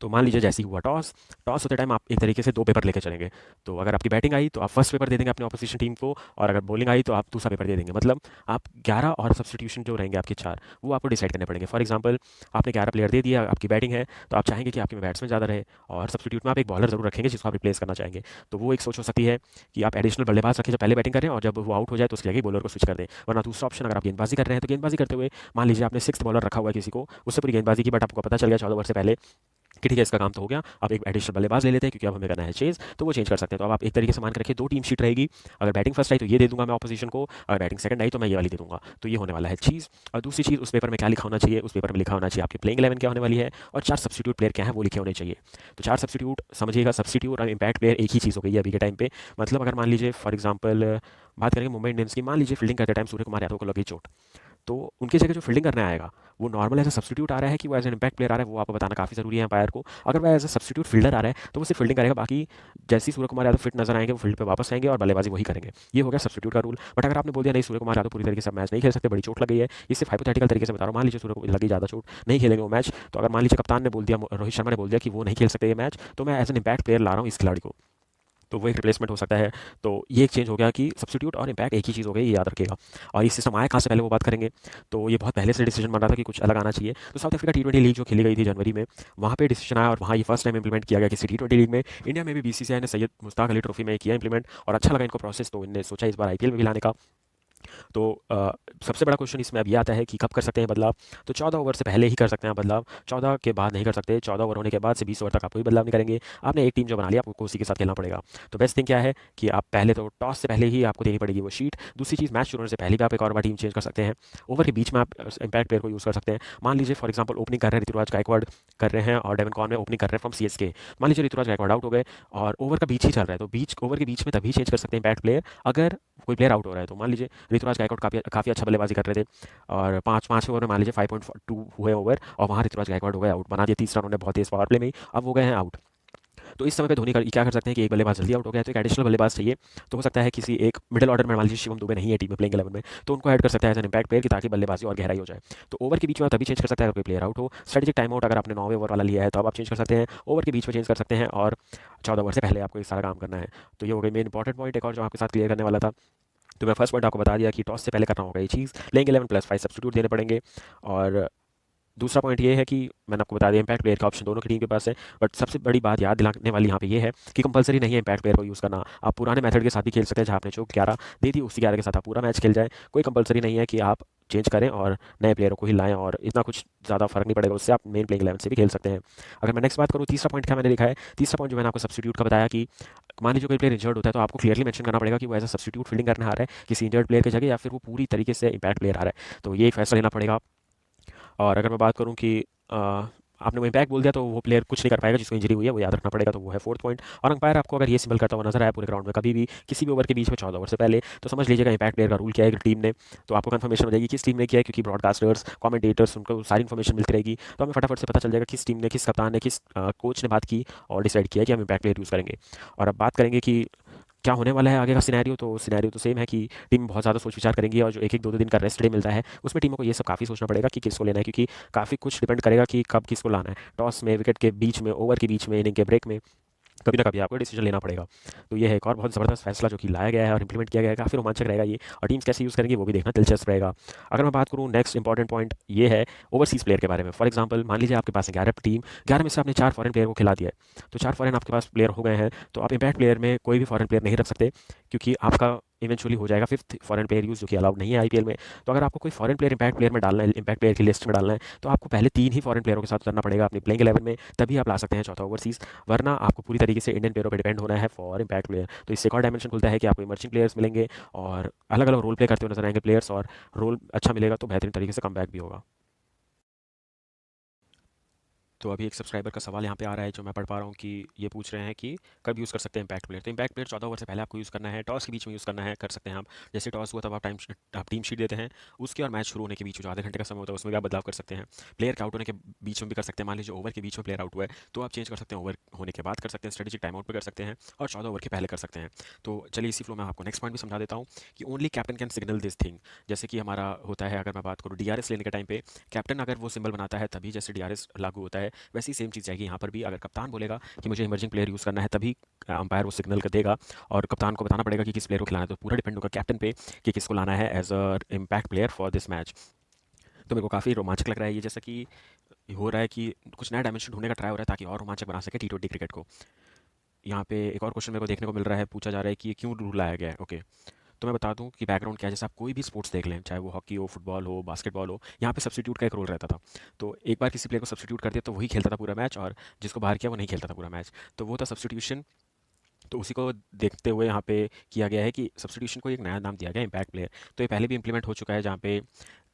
तो मान लीजिए जैसे ही हुआ टॉस, टॉस होते टाइम आप एक तरीके से 2 पेपर लेके चलेंगे। तो अगर आपकी बैटिंग आई तो आप फर्स्ट पेपर दे देंगे अपने ऑपोजिशन टीम को, और अगर बॉलिंग आई तो आप दूसरा पेपर दे देंगे। मतलब आप 11 और सब्स्टिट्यूशन जो रहेंगे आपके 4, वो आपको डिसाइड करने पड़ेंगे। फॉर एग्जाम्पल आपने 11 प्लेयर दे दिया, आपकी बैटिंग है, तो आप चाहेंगे कि आपके में बैट्समैन ज़्यादा रहे और सब्स्टिट्यूट में आप एक बॉलर जरूर रखेंगे जिसको आप रिप्लेस करना चाहेंगे। तो वो एक सोच हो सकती है कि आप एडिशनल बल्लेबाज रखें जब पहले बैटिंग करें, और जब वो आउट हो जाए तो उसकी जगह बॉलर को स्विच कर दें। वरना दूसरा ऑप्शन, अगर आप गेंदबाजी कर रहे हैं तो गेंदबाजी करते हुए मान लीजिए आपने 6th बॉलर रखा हुआ है किसी को, उससे पूरी गेंदबाजी की, बट आपको पता चल गया 14 ओवर से पहले कि ठीक है इसका काम तो हो गया, अब एक एडिशनल बल्लेबाज ले लेते हैं क्योंकि अब हमें करना है चेंज, तो वो चेंज कर सकते हैं। तो अब आप एक तरीके से मान के रखिए 2 टीम शीट रहेगी। अगर बैटिंग फर्स्ट आई तो ये दे दूंगा मैं ऑपोजिशन को, अगर बैटिंग सेकंड आई तो मैं ये वाली दे दूंगा। तो ये होने वाला है चीज़। और दूसरी चीज़, उस पेपर में क्या लिखा होना चाहिए, उस पेपर में लिखा होना चाहिए आपकी प्लेइंग 11 क्या होने वाली है और 4 सब्स्टिट्यूट प्लेयर क्या है वो लिखे होने चाहिए। तो 4 सब्स्टिट्यूट समझिएगा, सब्स्टिट्यूट और इम्पैक्ट प्लेयर एक ही चीज़ हो गई है अभी के टाइम पे। मतलब अगर मान लीजिए फॉर एग्जाम्पल बात करेंगे मुंबई इंडियंस की, मान लीजिए फील्डिंग करते टाइम सूर्य कुमार यादव को लगी चोट, तो उनकी जगह जो फील्डिंग करने आएगा वो नॉर्मल एज अ सब्स्टिट्यूट आ रहा है कि वो एज एन इम्पैक्ट प्लेयर आ रहा है, वो आपको बताना काफ़ी ज़रूरी है एम्पायर को। अगर वह एज अ सब्स्टिट्यूट फील्डर आ रहा है तो वो सिर्फ फील्डिंग करेगा, बाकी जैसे ही सूर्य कुमार यादव फिट नजर आएंगे वो फील्ड पे वापस आएंगे और बल्लेबाजी वही करेंगे। ये हो गया सब्स्टिट्यूट का रूल। बट अगर आपने बोल दिया नहीं सूर्य कुमार यादव पूरी तरीके से मैच नहीं खेल सकते, बड़ी चोट लग गई है, ये सिर्फ हाइपोथेटिकल तरीके से बता रहा हूँ, मान लीजिए सूर्य को लगी ज़्यादा चोट, नहीं खेलेंगे वो मैच, तो अगर मान लीजिए कप्तान ने बोल दिया, रोहित शर्मा ने बोल दिया कि वो नहीं खेल सकते ये मैच, तो मैं एज एन इम्पैक्ट प्लेयर ला रहा हूँ इस खिलाड़ी को, तो वो एक रिप्लेसमेंट हो सकता है। तो ये एक चेंज हो गया कि सब्स्टिट्यूट और इम्पैक्ट एक ही चीज़ हो गई, ये याद रखिएगा। और ये सिस्टम आया कहाँ से, पहले वो बात करेंगे। तो ये बहुत पहले से डिसीजन बन रहा था कि कुछ अलग आना चाहिए। तो साउथ अफ्रीका टी20 लीग जो खेली गई थी जनवरी में, वहाँ पे डिसीजन आया और वहाँ ये फर्स्ट टाइम इंप्लीमेंट किया गया किसी टी20 लीग में। इंडिया में भी बीसीसीआई ने सैयद मुश्ताक अली ट्रॉफी में किया इंप्लीमेंट और अच्छा लगा इनको प्रोसेस, तो इन्होंने सोचा इस बार आईपीएल में भी लाने का। तो सबसे बड़ा क्वेश्चन इसमें अब ये आता है कि कब कर सकते हैं बदलाव। तो 14 ओवर से पहले ही कर सकते हैं आप बदलाव, 14 के बाद नहीं कर सकते। 14 ओवर होने के बाद से 20 ओवर तक आप कोई बदलाव नहीं करेंगे। आपने एक टीम जो बना लिया आपको उसी के साथ खेलना पड़ेगा। तो बेस्ट थिंग क्या है कि आप पहले तो टॉस से पहले ही आपको देनी पड़ेगी वो शीट। दूसरी चीज़, मैच शुरू होने से पहले भी आप एक और बार टीम चेंज कर सकते हैं। ओवर के बीच में आप इम्पैक्ट प्लेयर को यूज़ कर सकते हैं। मान लीजिए फॉर एग्जाम्पल ओपनिंग कर रहे हैं ऋतुराज गायकवाड़ कर रहे हैं और डेवन कॉन में ओपनिंग कर रहे हैं फ्रॉम सीएसके। मान लीजिए ऋतुराज गायकवाड़ आउट हो गए और ओवर का बीच ही चल रहा है, तो बीच ओवर के बीच में तभी चेंज कर सकते हैं इम्पैक्ट प्लेयर अगर कोई प्लेयर आउट हो रहा है। तो मान लीजिए ऋतुराज गायकवाड़ काफ़ी अच्छा बल्लेबाजी कर रहे थे और पाँच ओवर में मान लीजिए 5.2 हुए ओवर और वहाँ ऋतुराज गायकवाड़ हो गए आउट, बना दिया 30 रन उन्होंने बहुत तेज पावर प्ले में ही, अब वो गए हैं आउट। तो इस समय पे धोनी क्या कर सकते हैं कि एक बल्लेबाज जल्दी आउट हो गया है तो एक एडिशनल बल्लेबाज चाहिए। तो हो सकता है किसी एक मिडिल ऑर्डर में, मान लीजिए शिवम दुबे नहीं है टीम में प्लेइंग 11 में, तो उनको ऐड कर सकता है एज एन इम्पैक्ट प्लेयर कि ताकि बल्लेबाजी और गहराई हो जाए। तो ओवर के बीच में तभी चेंज कर सकता है अगर कोई प्लेयर आउट हो। स्ट्रेटेजिक टाइम आउट अगर आपने 9वें ओवर वाला लिया है तो अब आप चेंज कर सकते हैं, ओवर के बीच में चेंज कर सकते हैं और 14 ओवर से पहले आपको ये सारा काम करना है। तो ये हो गई मेन इंपॉर्टेंट पॉइंट। एक और जो आपके साथ क्लियर करने वाला था, तो मैं फर्स्ट पॉइंट आपको बता दिया कि टॉस से पहले करना होगा ये चीज़, प्लेइंग 11 +5 सब्स्टिट्यूट देने पड़ेंगे और दूसरा पॉइंट ये है कि मैंने आपको बता दिया इम्पैक्ट प्लेयर का ऑप्शन दोनों की टीम के पास है, बट सबसे बड़ी बात याद दिलाने वाली यहाँ पे ये है कि कंपलसरी नहीं है इम्पैक्ट प्लेयर को यूज़ करना। आप पुराने मेथड के साथ भी खेल सकते हैं, जहाँ आपने जो 11 दी थी उसी 11 के साथ आप पूरा मैच खेल जाए। कोई कंपलसरी नहीं है कि आप चेंज करें और नए प्लेयरों को ही लाएं, और इतना कुछ ज़्यादा फर्क नहीं पड़ेगा उससे, आप मेन प्लेइंग 11 से भी खेल सकते हैं। अगर मैं नेक्स्ट बात करूँ, तीसरा पॉइंट क्या मैंने लिखा है, तीसरा पॉइंट जो मैंने आपको सब्स्टिट्यूट का बताया कि मान लीजिए कोई प्लेयर इंजर्ड होता है तो आपको क्लियरली मेंशन करना पड़ेगा कि वो एज अ सब्स्टिट्यूट फील्डिंग करने आ रहा है किसी इंजर्ड प्लेयर की जगह, या फिर वो पूरी तरीके से इम्पैक्ट प्लेयर आ रहा है, तो ये एक फैसला लेना पड़ेगा। और अगर मैं बात करूँ कि आपने वो इम्पैक्ट बोल दिया तो वो प्लेयर कुछ नहीं कर पाएगा जिसको इंजरी हुई है, वो याद रखना पड़ेगा, तो वो है फोर्थ पॉइंट। और अंपायर आपको अगर ये सिंबल करता हुआ नजर आया पूरे ग्राउंड में कभी भी किसी भी ओवर के बीच में 14 ओवर से पहले, तो समझ लीजिएगा इम्पैक्ट प्लेयर का रूल क्या है टीम ने। तो आपको कंफर्मेशन हो जाएगी किस टीम ने किया है, क्योंकि ब्रॉडकास्टर्स कमेंटेटर्स उनको सारी इन्फॉर्मेशन मिलती रहेगी, तो हमें फटाफट से पता चल जाएगा किस टीम ने, किस कप्तान ने, किस कोच ने बात की और डिसाइड किया कि हम इम्पैक्ट प्लेयर यूज़ करेंगे। और अब बात करेंगे कि क्या होने वाला है आगे का सिनेरियो तो सेम है कि टीम बहुत ज़्यादा सोच विचार करेंगी, और जो एक एक दो दो दिन का रेस्ट डे मिलता है उसमें टीमों को ये सब काफ़ी सोचना पड़ेगा कि किसको लेना है, क्योंकि काफ़ी कुछ डिपेंड करेगा कि कब किसको लाना है, टॉस में, विकेट के बीच में, ओवर के बीच में, इनिंग के ब्रेक में, कभी ना कभी आपको डिसीजन लेना पड़ेगा। तो ये है एक और बहुत ज़बरदस्त फैसला जो कि लाया गया है और इंप्लीमेंट किया गया है, काफ़ी रोमांचक रहेगा ये, और टीम्स कैसे यूज़ करेंगे वो भी देखना दिलचस्प रहेगा। अगर मैं बात करूँ, नेक्स्ट इंपॉर्टेंट पॉइंट ये है ओवरसीज़ प्लेयर के बारे में। फॉर एग्जाम्पल मान लीजिए आपके पास 11 में से आपने 4 फॉरेन प्लेयर को खिला दिया है, तो 4 फॉरेन आपके पास प्लेयर हो गए हैं, तो आप इम्पैक्ट प्लेयर में कोई भी फॉरेन प्लेयर नहीं रख सकते, क्योंकि आपका इवेंचुअली हो जाएगा फिफ्थ फॉरेन प्लेयर यूज़, जो कि अलाउड नहीं है आईपीएल में। तो अगर आपको कोई फॉरेन प्लेयर इम्पैक्ट प्लेयर में डालना है, इम्पैक्ट प्लेयर की लिस्ट में डालना है, तो आपको पहले 3 ही फॉरेन प्लेयरों के साथ उतरना पड़ेगा अपनी प्लेइंग 11 में, तभी आप ला सकते हैं चौथा ओवरसीज़, वरना आपको पूरी तरीके से इंडियन प्लेयरों पर डिपेंड होना है फॉर इम्पैक्ट प्लेयर। तो इससे एक और डायमेंशन खुलता है कि आपको इमर्जिंग प्लेयर्स मिलेंगे और अलग अलग रोल प्ले करते हुए नजर आएंगे प्लेयर्स, और रोल अच्छा मिलेगा तो बेहतरीन तरीके से कम भी होगा। तो अभी एक सब्सक्राइबर का सवाल यहाँ पे आ रहा है जो मैं पढ़ पा रहा हूँ कि ये पूछ रहे हैं कि कब यूज़ कर सकते हैं इम्पैक्ट प्लेयर। तो इम्पैक्ट प्लेयर 14 ओवर से पहले आपको यूज़ करना है, टॉस के बीच में यूज़ करना है, कर सकते हैं आप। जैसे टॉस हुआ तब आप टीम शीट देते हैं, उसके और मैच शुरू होने के बीच जो आधे घंटे का समय होता है उसमें भी आप बदलाव कर सकते हैं। प्लेयर के आउट होने के बीच में भी कर सकते हैं, मान लीजिए ओवर के बीच में प्लेयर आउट हुआ है तो आप चेंज कर सकते हैं, ओवर होने के बाद कर सकते हैं, स्ट्रेटेजिक टाइम आउट पर कर सकते हैं, और 14 ओवर के पहले कर सकते हैं। तो चलिए इसी फ्लो में आपको नेक्स्ट पॉइंट भी समझा देता हूँ कि only captain can signal this thing. जैसे कि हमारा होता है, अगर मैं बात करूँ डीआरएस लेने के टाइम पे, कैप्टन अगर वो सिंबल बनाता है तभी जैसे डीआरएस लागू होता है, वैसी सेम चीज़ जाएगी यहाँ पर भी। अगर कप्तान बोलेगा कि मुझे इमर्जिंग प्लेयर यूज़ करना है तभी अंपायर वो सिग्नल कर देगा, और कप्तान को बताना पड़ेगा कि किस प्लेयर को खिलाना है, तो पूरा डिपेंड होगा कैप्टन पे कि किसको लाना है as a impact player for this match. तो मेरे को काफ़ी रोमांचक लग रहा है ये, जैसा कि हो रहा है कि कुछ नया डायमेंशन ढूंढने का ट्राई हो रहा है ताकि और रोमांचक बना सके टी20 क्रिकेट को। यहाँ पे एक और क्वेश्चन मेरे को देखने को मिल रहा है, पूछा जा रहा है कि ये क्यों रूल लाया गया है। ओके, तो मैं बता दूं कि बैकग्राउंड क्या है। जैसे आप कोई भी स्पोर्ट्स देख लें, चाहे वो हॉकी हो, फुटबॉल हो, बास्केटबॉल हो, यहाँ पे सब्स्टिट्यूट का एक रोल रहता था। तो एक बार किसी प्लेयर को सब्स्टिट्यूट कर दिया तो वही खेलता था पूरा मैच, और जिसको बाहर किया वो नहीं खेलता था पूरा मैच। तो वो था सब्स्टिट्यूशन। तो उसी को देखते हुए यहाँ पे किया गया है कि सब्स्टिट्यूशन को एक नया नाम दिया गया इम्पैक्ट प्लेयर। तो ये पहले भी इंप्लीमेंट हो चुका है, जहाँ पे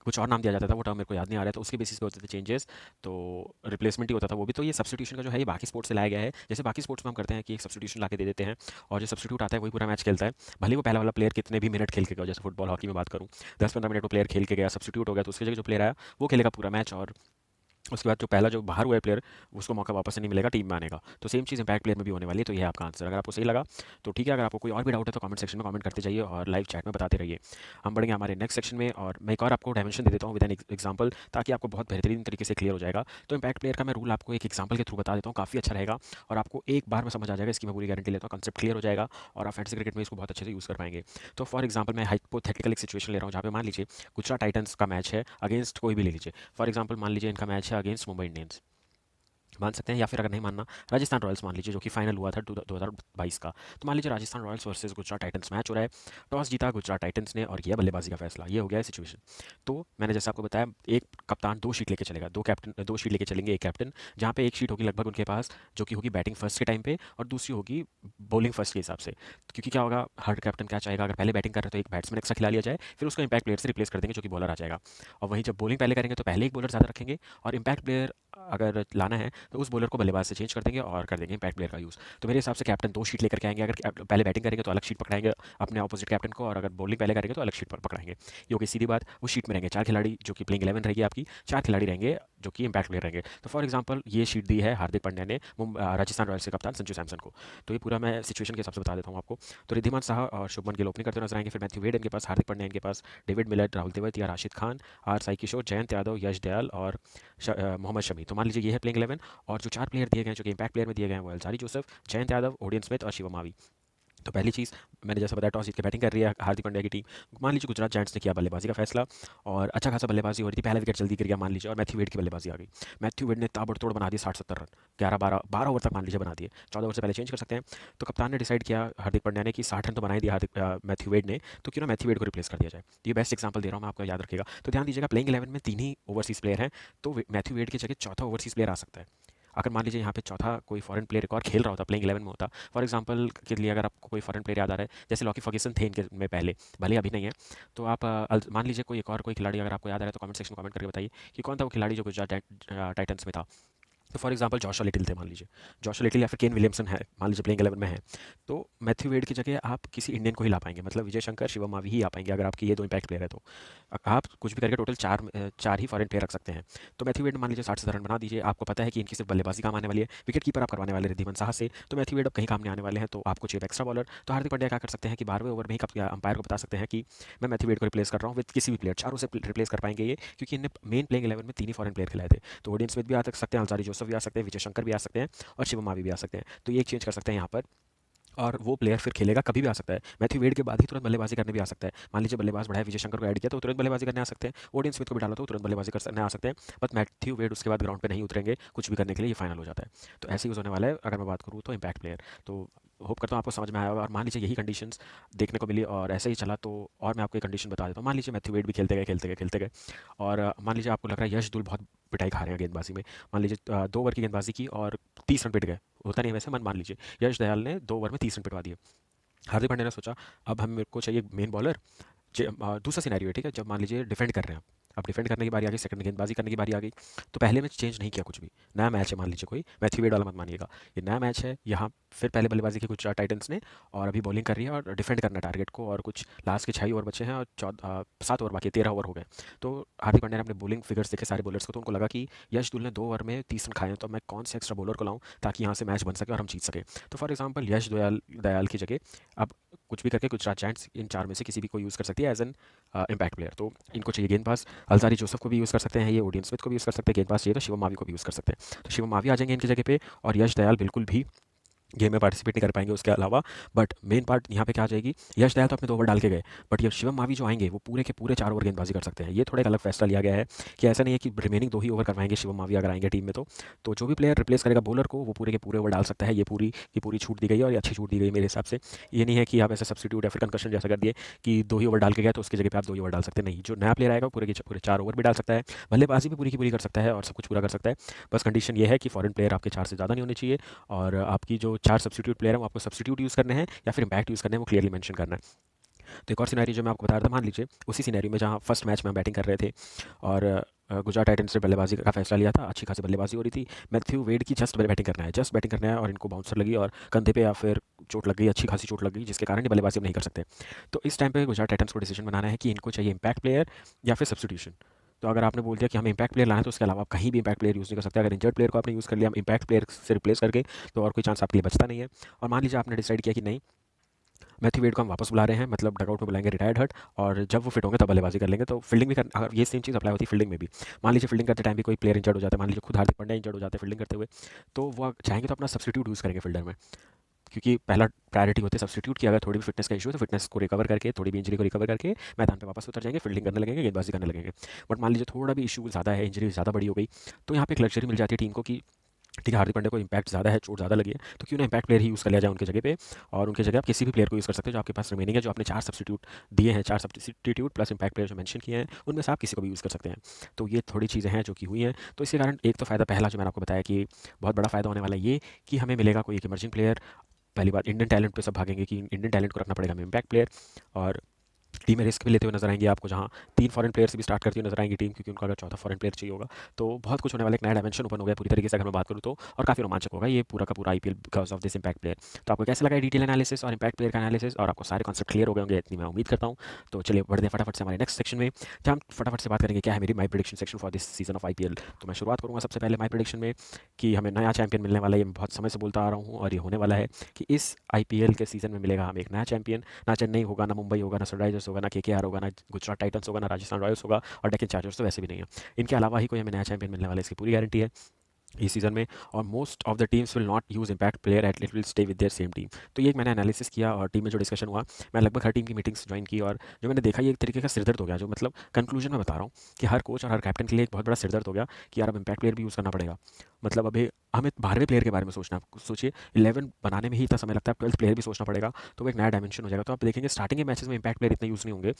कुछ और नाम दिया जाता था, वो टर्म मेरे को याद नहीं आ रहा है, तो उसके बेसिस पे होते थे चेंजेस, तो रिप्लेसमेंट ही होता था वो भी। तो ये सब्स्टिट्यूशन का जो है ये बाकी स्पोर्ट्स से लाया गया है। जैसे बाकी स्पोर्ट्स में हम करते हैं कि एक सब्स्टिट्यूशन ला के दे देते हैं, और जो सब्स्टिट्यूट आता है वही पूरा मैच खेलता है, भले वो पहला वाला प्लेयर कितने भी मिनट खेल के गया। जैसे फुटबॉल हॉकी में बात करूँ, 10-15 मिनट वो प्लेयर खेल के गया, सब्स्टिट्यूट हो गया, तो उसकी जगह जो प्लेयर आया वो खेलेगा पूरा मैच, और उसके बाद जो पहला जो बाहर हुआ है प्लेयर, उसको मौका वापस से नहीं मिलेगा टीम में आने का। तो सेम चीज़ इम्पैक्ट प्लेयर में भी होने वाली है। तो ये है आपका आंसर। अगर आपको सही लगा तो ठीक है, अगर आपको कोई और भी डाउट है तो कमेंट सेक्शन में कमेंट करते जाइए और लाइव चैट में बताते रहिए। हम बढ़ेंगे हमारे नेक्स्ट सेक्शन में, और मैं एक और आपको डायमेंशन दे देता हूँ विद एन एग्जाम्पल, ताकि आपको बहुत बेहतरीन तरीके से क्लियर हो जाएगा। तो इम्पैक्ट प्लेयर का मैं रूल आपको एक एग्जाम्पल के थ्रू बता देता हूँ, काफ़ी अच्छा रहेगा, और आपको एक बार में समझ आ जाएगा, इसकी मैं पूरी गारंटी लेता हूँ। कंसेप्ट क्लियर हो जाएगा और आप फैंटेसी क्रिकेट में इसको बहुत अच्छे से यूज़ कर पाएंगे। तो फॉर एग्जाम्पल मैं हाइपोथेटिकल एक सिचुएशन ले रहा हूँ, जहाँ पे मान लीजिए गुजरात टाइटंस का मैच है अगेंस्ट कोई भी ले लीजिए। फॉर एग्जाम्पल मान लीजिए इनका मैच है अगेंस्ट मुंबई इंडियंस, मान सकते हैं, या फिर अगर नहीं मानना, राजस्थान रॉयल्स मान लीजिए, जो कि फाइनल हुआ था 2022 का। तो मान लीजिए Rajasthan Royals versus Gujarat Titans match हो रहा है, टॉस जीता गुजरात टाइटंस ने और किया बल्लेबाजी का फैसला, ये हो गया है सिचुएशन। तो मैंने जैसे आपको बताया, एक कप्तान 2 शीट लेके चलेगा, 2 शीट लेके चलेंगे, एक कैप्टन, जहाँ पे एक शीट होगी लगभग उनके पास जो कि होगी बैटिंग फर्स्ट के टाइम पे, और दूसरी होगी बॉलिंग फर्स्ट के हिसाब से। क्योंकि क्या होगा, हर कैप्टन क्या चाहेगा, अगर पहले बैटिंग कर रहे हैं तो एक बैट्समैन एक्स्ट्रा खिला लिया जाए, फिर उसको इम्पैक्ट प्लेयर से रिप्लेस कर देंगे जो कि बॉलर आ जाएगा। और वहीं जब बॉलिंग पहले करेंगे तो पहले एक बॉलर ज़्यादा रखेंगे, और इम्पैक्ट प्लेयर अगर लाना है तो उस बॉलर को बल्लेबाज से चेंज कर देंगे और कर देंगे इम्पैक्ट प्लेयर का यूज़। तो मेरे हिसाब से कैप्टन 2 शीट लेकर के आएंगे, अगर पहले बैटिंग करेंगे तो अलग शीट पकड़ाएंगे अपने ऑपोजिट कैप्टन को, और अगर बॉलिंग पहले करेंगे तो अलग शीट पर पकड़ाएंगे। ये होगी सीधी बात। उस शीट में रहेंगे 4 खिलाड़ी जो कि प्लेइंग 11 रहेगी आपकी, 4 खिलाड़ी रहेंगे जो कि इम्पैक्ट प्लेयर रहेंगे। तो फॉर एग्जाम्पल ये शीट दी है हार्दिक पांड्या ने राजस्थान रॉयल्स के कप्तान संजू सैमसन को। तो ये पूरा मैं सिचुएशन के हिसाब से बता देता हूँ आपको। तो रिद्धिमान साहा और शुभमन गिल ओपनिंग करते नजर आएंगे, फिर मैथ्यू वेड इनके पास, हार्दिक पांड्या इनके पास, David Miller, Rahul Tewatia, Rashid Khan, R Sai Kishore, Jayant Yadav, Yash Dayal और मोहम्मद शमी। तो मान लीजिए ये है प्लेइंग 11, और जो 4 प्लेयर दिए गए हैं जो कि इम्पैक्ट प्लेयर में दिए गए हैं वो Alzarri Joseph, Jayant Yadav, Odean Smith और शिवम मावी। तो पहली चीज़, मैंने जैसा बताया, टॉस जीत के बैटिंग कर रही है हार्दिक पांड्या की टीम। मान लीजिए गुजरात जायंट्स ने किया बल्लेबाजी का फैसला और अच्छा खासा बल्लेबाजी हो रही थी, पहला विकेट जल्दी गिर गया मान लीजिए और मैथ्यू वेड की बल्लेबाजी आ गई। मैथ्यू वेड ने ताबड़तोड़ बना दिए 60-70 रन, 11-12 ओवर तक मान लीजिए बना दिए, 14 ओवर से पहले चेंज कर सकते हैं। तो कप्तान ने डिसाइड किया हार्दिक पांड्या ने कि 60 रन तो बना ही दिया मैथ्यू वेड ने, तो क्यों ना मैथ्यू वेड को रिप्लेस कर दिया जाए। ये बेस्ट एग्जाम्पल दे रहा हूँ मैं, आपको याद रखिएगा। तो ध्यान दीजिएगा, प्लेइंग 11 में 3 ही ओवरसीज़ प्लेयर हैं, तो मैथ्यू वेड की जगह चौथा ओवरसीज़ प्लेयर आ सकता है। अगर मान लीजिए यहाँ पे चौथा कोई फॉरेन प्लेयर एक और खेल रहा होता, प्लेइंग 11 में होता, फॉर एग्जांपल के लिए अगर आपको कोई फॉरेन प्लेयर याद आ रहा है, जैसे लॉकी फर्ग्यूसन थे इनके में पहले, भले अभी नहीं है, तो आप मान लीजिए कोई एक और कोई खिलाड़ी अगर आपको याद आ रहा है तो कमेंट सेक्शन में कमेंट करके बताइए कि कौन था वो खिलाड़ी जो गुजरात टाइटंस में था। तो फॉर एग्जांपल जॉशुआ लिटिल थे मान लीजिए, जॉशुआ लिटिल या फिर केन विलियमसन है मान लीजिए प्लेइंग 11 में है, तो मैथ्यू वेड की जगह आप किसी इंडियन को ही ला पाएंगे, मतलब विजय शंकर, शिवम मावी ही आ पाएंगे अगर आपके ये दो इम्पैक्ट प्लेयर है तो। आप कुछ भी करके टोटल चार ही फॉरेन प्लेयर रख सकते हैं। तो मैथ्यू वेड मान लीजिए 60 रन बना दीजिए, आपको पता है कि इनकी सिर्फ बल्लेबाजी काम आने वाली है, विकेट कीपर आप करवाने वाले रिद्धिमान साहा से, तो मैथ्यू वेड अब कहीं काम नहीं आने वाले हैं, तो आपको चाहिए एक्स्ट्रा बॉलर। तो हार्दिक पांड्या क्या कर सकते हैं कि 12वें ओवर में ही अंपायर को बता सकते हैं कि मैं मैथ्यू वेड को रिप्लेस कर रहा हूँ विद किसी भी प्लेयर, चारों से रिप्लेस कर पाएंगे ये, क्योंकि इन्हें मेन प्लेइंग 11 में 3 ही फॉरेन प्लेयर खिलाए थे। तो ओडियन स्मिथ भी आ सकते हैं, अलजारी जोसेफ भी आ सकते हैं, विजय शंकर भी आ सकते हैं और शिवम मावी भी आ सकते हैं। तो ये एक चेंज कर सकते हैं यहाँ पर, और वो प्लेयर फिर खेलेगा कभी भी आ सकता है, मैथ्यू वेड के बाद ही तुरंत बल्लेबाजी करने भी आ सकता है। मान लीजिए बल्लेबाज बढ़ाया, विजय शंकर को ऐड किया तो तुरंत बल्लेबाजी करने आ सकते हैं, ओडियन स्मिथ को भी डाला तो तुरंत बल्लेबाजी करने आ सकते हैं, बट मैथ्यू वेड उसके बाद ग्राउंड पे नहीं उतरेंगे कुछ भी करने के लिए, ये फाइनल हो जाता है। तो ऐसे यूज़ होने वाला है अगर मैं बात करूँ तो इम्पैक्ट प्लेयर। तो होप करता हूँ आपको समझ में आया होगा, और मान लीजिए यही कंडीशंस देखने को मिली और ऐसे ही चला तो, और मैं आपको एक कंडीशन बता देता हूँ। मान लीजिए मैथ्यू वेड भी खेलते गए और मान लीजिए आपको लग रहा है यश दुल बहुत पिटाई खा रहे हैं गेंदबाजी में, मान लीजिए 2 ओवर की गेंदबाजी की और 30 रन पिट गए, होता नहीं है वैसे, मन मान लीजिए यश दयाल ने 2 ओवर में 30 रन पिटवा दिए। हार्दिक पांड्या ने सोचा अब हम मेरे को चाहिए मेन बॉलर। दूसरा सिनेरियो है, ठीक है, जब मान लीजिए डिफेंड कर रहे हैं, अब डिफेंड करने की बारी आ गई, सेकंड गेंदबाजी करने की बारी आ गई, तो पहले में चेंज नहीं किया कुछ भी, नया मैच है मान लीजिए कोई, मैथ्यू वेड वाला मत मानिएगा, ये नया मैच है यहाँ। फिर पहले बल्लेबाजी की कुछ टाइटंस ने और अभी बॉलिंग कर रही है और डिफेंड करना टारगेट को, और कुछ लास्ट के 6 ओवर बचे हैं और 7 ओवर बाकी, 13 ओवर हो गए। तो हार्दिक पांड्या ने अपने बॉलिंग फिगर्स देखे सारे बॉलर्स को, तो उनको लगा कि यश दुल ने 2 ओवर में 30 रन खाए हैं, तो मैं कौन से एक्स्ट्रा बॉलर को लाऊं ताकि यहाँ से मैच बन सके और हम जीत सके। तो फॉर एग्जाम्पल यश दयाल की जगह अब कुछ भी करके गुजरात जायंट्स इन चार में से किसी भी को यूज़ कर सकती है एज एन इम्पैक्ट प्लेयर। तो इनको चाहिए गेंदबाज, अलजारी जोसेफ को भी यूज़ कर सकते हैं, ये ओडियन स्मिथ को भी यूज़ कर सकते हैं, गेंदबाज चाहिए तो शिवम मावी को भी यूज़ कर सकते हैं। तो शिवम मावी आ जाएंगे इनकी जगह पे, और यश दयाल बिल्कुल भी गेम में पार्टिसिपेट नहीं कर पाएंगे उसके अलावा। बट मेन पार्ट यहाँ पे क्या आ जाएगी, यश दयाल तो अपने 2 ओवर डाल के गए, बट ये शिवम मावी जो आएंगे वो पूरे के पूरे 4 ओवर गेंदबाजी कर सकते हैं। ये थोड़ा एक अलग फैसला लिया गया है कि ऐसा नहीं है कि रिमेनिंग 2 ही ओवर करवाएंगे शिवम मावी अगर आएंगे टीम में, तो जो भी प्लेयर रिप्लेस करेगा बॉलर को वो पूरे के पूरे ओवर डाल सकता है। ये पूरी की पूरी छूट दी गई है और ये अच्छी छूट दी गई मेरे हिसाब से। ये नहीं है कि आप ऐसे सब्सिट्यूट या फिर कंकशन जैसा कर दिए कि 2 ही ओवर डाल के गया तो उसकी जगह पे आप 2 ही ओवर डाल सकते हैं, नहीं, जो नया प्लेयर आएगा पूरे के पूरे 4 ओवर भी डाल सकता है, बल्लेबाजी भी पूरी की पूरी कर सकता है और सब कुछ पूरा कर सकता है। बस कंडीशन ये है कि फॉरेन प्लेयर आपके 4 से ज़्यादा नहीं होने चाहिए, और आपकी जो 4 सब्सिट्यूट प्लेयर हैं वो आपको सब्सिट्यूट यूज़ करने हैं या फिर इम्पैक्ट यूज़ करने हैं, वो क्लियरली मेंशन करना है। तो एक और सिनेरियो जो मैं आपको बता रहा था, मान लीजिए उसी सिनेरियो में जहाँ फर्स्ट मैच में हम बैटिंग कर रहे थे और गुजरात टाइटंस ने बल्लेबाजी का फैसला लिया था, अच्छी खासी बल्लेबाजी हो रही थी, मैथ्यू वेड की जस्ट बैटिंग करना है और इनको बाउंसर लगी और कंधे पे या फिर चोट लग गई, अच्छी खासी चोट लग गई, जिसके कारण ये बल्लेबाजी अब नहीं कर सकते। तो इस टाइम पे गुजरात टाइटंस को डिसीजन बनाना है कि इनको चाहिए इम्पैक्ट प्लेयर या फिर सब्सिट्यूशन। तो अगर आपने बोल दिया कि हमें इम्पैक्ट प्लेयर लाना है तो उसके अलावा आप कहीं भी इम्पैक्ट प्लेयर यूज़ नहीं कर सकते। अगर इंजर्ड प्लेयर को आपने यूज़ कर लिया इम्पैक्ट प्लेयर से रिप्लेस करके, तो और कोई चांस आपके लिए बचता नहीं है। और मान लीजिए आपने डिसाइड किया कि नहीं, मैथ्यू वेड को हम वापस बुला रहे हैं, मतलब डगआउट में बुलाएंगे रिटायर्ड हर्ट, और जब वो फिट होंगे तब बल्लेबाजी कर लेंगे, तो फील्डिंग भी कर, अगर ये सेम चीज़ अप्लाई होती है फील्डिंग में भी। मान लीजिए फील्डिंग करते टाइम भी कोई प्लेयर इंजर्ड हो जाता है, मान लीजिए खुद हार्दिक पांड्या इंजर्ड हो जाते हैं फील्डिंग करते हुए, तो वो चाहेंगे तो अपना सब्सिट्यूट यूज़ करेंगे फील्डर में, क्योंकि पहला प्रायोरिटी होती है सब्सिट्यूट की। अगर थोड़ी भी फिटनेस का इशू है तो फिटनेस को रिकवर करके, थोड़ी भी इंजरी को रिकवर करके मैदान पे वापस उतर जाएंगे, फील्डिंग करने लगेंगे, गेंदबाजी करने लगेंगे। बट मान लीजिए थोड़ा भी इशू ज़्यादा है, इंजरी ज़्यादा बड़ी हो गई, तो यहाँ पे एक लग्जरी मिल जाती है टीम को कि ठीक है, हार्दिक पांड्या को इम्पैक्ट ज़्यादा है, चोट ज़्यादा लगी है, तो क्यों ना इम्पैक्ट प्लेयर ही यूज़ कर लिया जाए उनकी जगह पे, और उनकी जगह आप किसी भी प्लेयर को यूज़ कर सकते हैं जो आपके पास रिमेनिंग है, जो आपने 4 सब्सिट्यूट दिए हैं, 4 सब्सिट्यूट प्लस इम्पैक्ट प्लेयर जो मेंशन किए हैं, उनमें से आप किसी को भी यूज़ कर सकते हैं। तो ये थोड़ी चीज़ें हैं जो कि हुई हैं। तो इसके कारण एक तो फ़ायदा पहला जो मैंने आपको बताया कि बहुत बड़ा फ़ायदा होने वाला है ये कि हमें मिलेगा कोई एक इमर्जिंग प्लेयर। पहली बात, इंडियन टैलेंट पे सब भागेंगे कि इंडियन टैलेंट को रखना पड़ेगा हमें इम्पैक्ट प्लेयर, और टीम में रिस्क भी लेते हुए नजर आएंगे आपको, जहाँ 3 फॉरेन प्लेयर से भी स्टार्ट करती हुई नजर आएंगी टीम, क्योंकि उनको अगर चौथा फॉरेन प्लेयर चाहिए होगा। तो बहुत कुछ होने वाला, एक नया डायमेंशन ओपन हो गया पूरी तरीके से अगर मैं बात करूँ तो, और काफ़ी रोमांचक होगा ये पूरा का पूरा IPL because of this impact player. तो आपको कैसा लगा डिटेल एनालिसिस और इम्पैक्ट प्लेयर का एनालिसिस, और आपको सारे कॉन्सेप्ट क्लियर हो गए होंगे, इतनी मैं उम्मीद करता हूँ। तो चलिए बढ़ते हैं फटाफट से हमारे नेक्स्ट सेक्शन में, जहाँ हम फटाफट से बात करेंगे क्या है मेरी माई prediction section for this season of IPL. तो मैं शुरुआत करूँगा सबसे पहले माई प्रेडिक्शन में कि हमें नया चैंपियन मिलने वाला है। ये मैं बहुत समय से बोलता आ रहा हूँ और ये होने वाला है कि इस आईपीएल के सीजन में मिलेगा हमें एक नया चैंपियन। ना चेन्नई होगा, ना मुंबई होगा, ना सनराइजर्स होगा, ना केकेआर होगा, ना गुजरात टाइटंस होगा, ना राजस्थान रॉयल्स होगा, और डेक्कन चार्जर्स तो वैसे भी नहीं है। इनके अलावा ही कोई हमें नया चैंपियन मिलने वाला है, इसकी पूरी गारंटी है। इस सीज़न में, और most of the teams will not use impact player at it will stay with their same team. तो ये एक मैंने एनालिसिस किया और टीम में जो डिस्कशन हुआ, मैं लगभग हर टीम की मीटिंग्स ज्वाइन की, और जो मैंने देखा ये एक तरीके का सिरदर्द हो गया, जो मतलब कंक्लूजन में बता रहा हूँ कि हर कोच और हर कैप्टन के लिए एक बहुत बड़ा सिरदर्द हो गया कि यार अब इम्पैक्ट प्लेयर भी यूज़ करना पड़ेगा। मतलब अभी हमें 12वें प्लेयर के बारे में सोचना है, सोचिए 11 बनाने में ही इतना समय लगता है, 12th प्लेयर भी सोचना पड़ेगा, तो वो एक नया डायमेंशन हो जाएगा। तो आप देखेंगे स्टार्टिंग के मैचेस में इम्पैक्ट प्लेयर इतने यूज़ नहीं होंगे,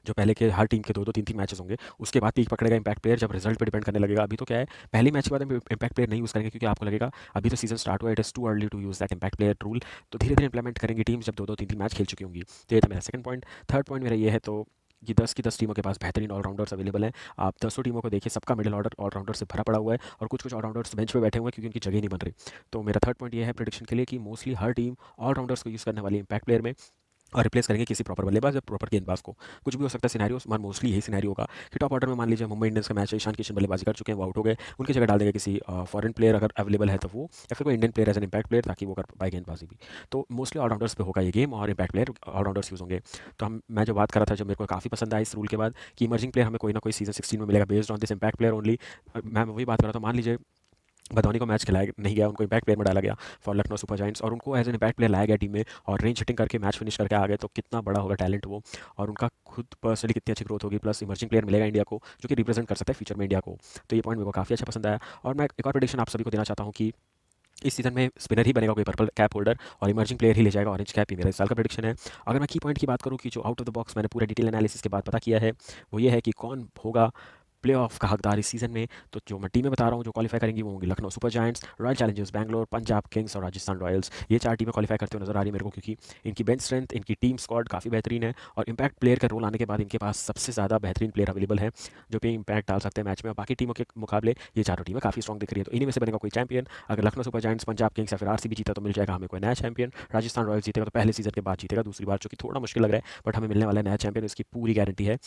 जो पहले के हर टीम के दो दो तीन तीन मैचेस होंगे, उसके बाद पीक पकड़ेगा इम्पैक्ट प्लेयर जब रिजल्ट पे डिपेंड करने लगेगा। अभी तो क्या है, पहले मैच के बाद हम इम्पैक्ट प्लेयर नहीं यूज़ करेंगे क्योंकि आपको लगेगा अभी तो सीजन स्टार्ट हुआ, it is too early to use that impact player rule. तो धीरे धीरे इंप्लीमेंट करेंगे टीम्स जब दो दो तीन तीन मैच खेल चुकी होंगी। तो ये था मेरा सेकंड पॉइंट। थर्ड पॉइंट मेरा ये है, तो ये 10 की 10 टीमों के पास बेहतरीन ऑलराउंडर्स अवेलेबल हैं। आप 10 टीमों को देखिए, सबका मिडिल ऑर्डर ऑलराउंडर से भरा पड़ा हुआ है, और कुछ कुछ ऑलराउंडर्स बेंच पे बैठे हुए हैं क्योंकि उनकी जगह ही नहीं बन रही। तो मेरा थर्ड पॉइंट ये है प्रेडिक्शन के लिए कि मोस्टली हर टीम ऑलराउंडर्स को यूज़ करने वाली इम्पैक्ट प्लेयर में, और रिप्लेस करेंगे किसी प्रॉपर बल्लेबाज या प्रॉपर गेंदबाज को। कुछ भी हो सकता है सिनेरियो, मोस्टली यही सिनेरियो होगा कि टॉप ऑर्डर में मान लीजिए मुंबई इंडियंस का मैच है, ईशान किशन बल्लेबाजी कर चुके हैं, वो आउट हो गए, उनकी जगह डाल देंगे किसी फॉरेन प्लेयर अगर अवेलेबल है तो वो, या फिर कोई Indian player as an impact player ताकि वो कर पाए गेंदबाजी भी। तो मोस्टली ऑलराउंडर्स पे होगा ये गेम, और इम्पैक्ट प्लेयर ऑलराउंडर्स यूज़ होंगे। तो मैं जो बात कर रहा था, जब मेरे को काफ़ी पसंद आया इस रूल के बाद कि इमर्जिंग प्लेयर हमें कोई ना कोई सीजन 16 में मिलेगा based on this impact player only. मैं वही बात कर रहा था, मान लीजिए बधौनी को मैच खिलाया नहीं गया, उनको इम्पैक्ट प्लेयर में डाला गया फॉर लखनऊ सुपर जायंट्स, और उनको एज एन इम्पैक्ट प्लेयर लाया गया टीम में, और रेंज हिटिंग करके मैच फिनिश करके आ गए, तो कितना बड़ा होगा टैलेंट वो, और उनका खुद पर्सनली कितनी अच्छी ग्रोथ होगी, प्लस इमर्जिंग प्लेयर मिलेगा इंडिया को जो कि रिप्रेजेंट कर सकता है फ्यूचर में इंडिया को। तो ये पॉइंट मेरे को काफ़ी अच्छा पसंद आया। और मैं एक और प्रेडिक्शन आप सभी को देना चाहता हूँ कि इस सीजन में स्पिनर ही बनेगा कोई पर्पल कैप होल्डर, और इमर्जिंग प्लेयर ही ले जाएगा ऑरेंज कैप, ही मेरा इस साल का प्रेडिक्शन है। अगर मैं की पॉइंट की बात करूँ कि जो आउट ऑफ द बॉक्स मैंने पूरा डिटेल एनालिसिस के बाद पता किया है, वो ये है कि कौन होगा प्लेऑफ का हकदार इस सीज़न में। तो जो मैं टीमें बता रहा हूँ जो क्वालीफाई करेंगी वो होंगी Lucknow super giants, royal Challengers Bangalore, Punjab Kings और राजस्थान रॉयल्स। ये चार टीमें क्वालीफाई करते हुए नजर आ रही है मेरे को, क्योंकि इनकी बेंच स्ट्रेंथ, इनकी टीम स्क्वाड काफ़ी बेहतरीन है, और इम्पैक्ट प्लेयर का रोल आने के बाद इनके पास सबसे ज़्यादा बेहतरीन प्लेयर अवेलेबल है जो कि इम्पैक्ट डाल सकते हैं मैच में। और बाकी टीमों के मुकाबले ये चारों टीमें काफ़ी स्ट्रॉन्ग दिख रही है, तो इन्हीं में से बनेगा कोई चैंपियन। अगर Lucknow super giants, Punjab Kings या फिर आरसीबी जीता तो मिल जाएगा हमें कोई नया चैंपियन। राजस्थान रॉयल्स जीतेगा तो पहले सीजन के बाद जीतेगा दूसरी बार, जो कि थोड़ा मुश्किल लग रहा है, बट हमें मिलने वाला नया चैंपियन, इसकी पूरी गारंटी है,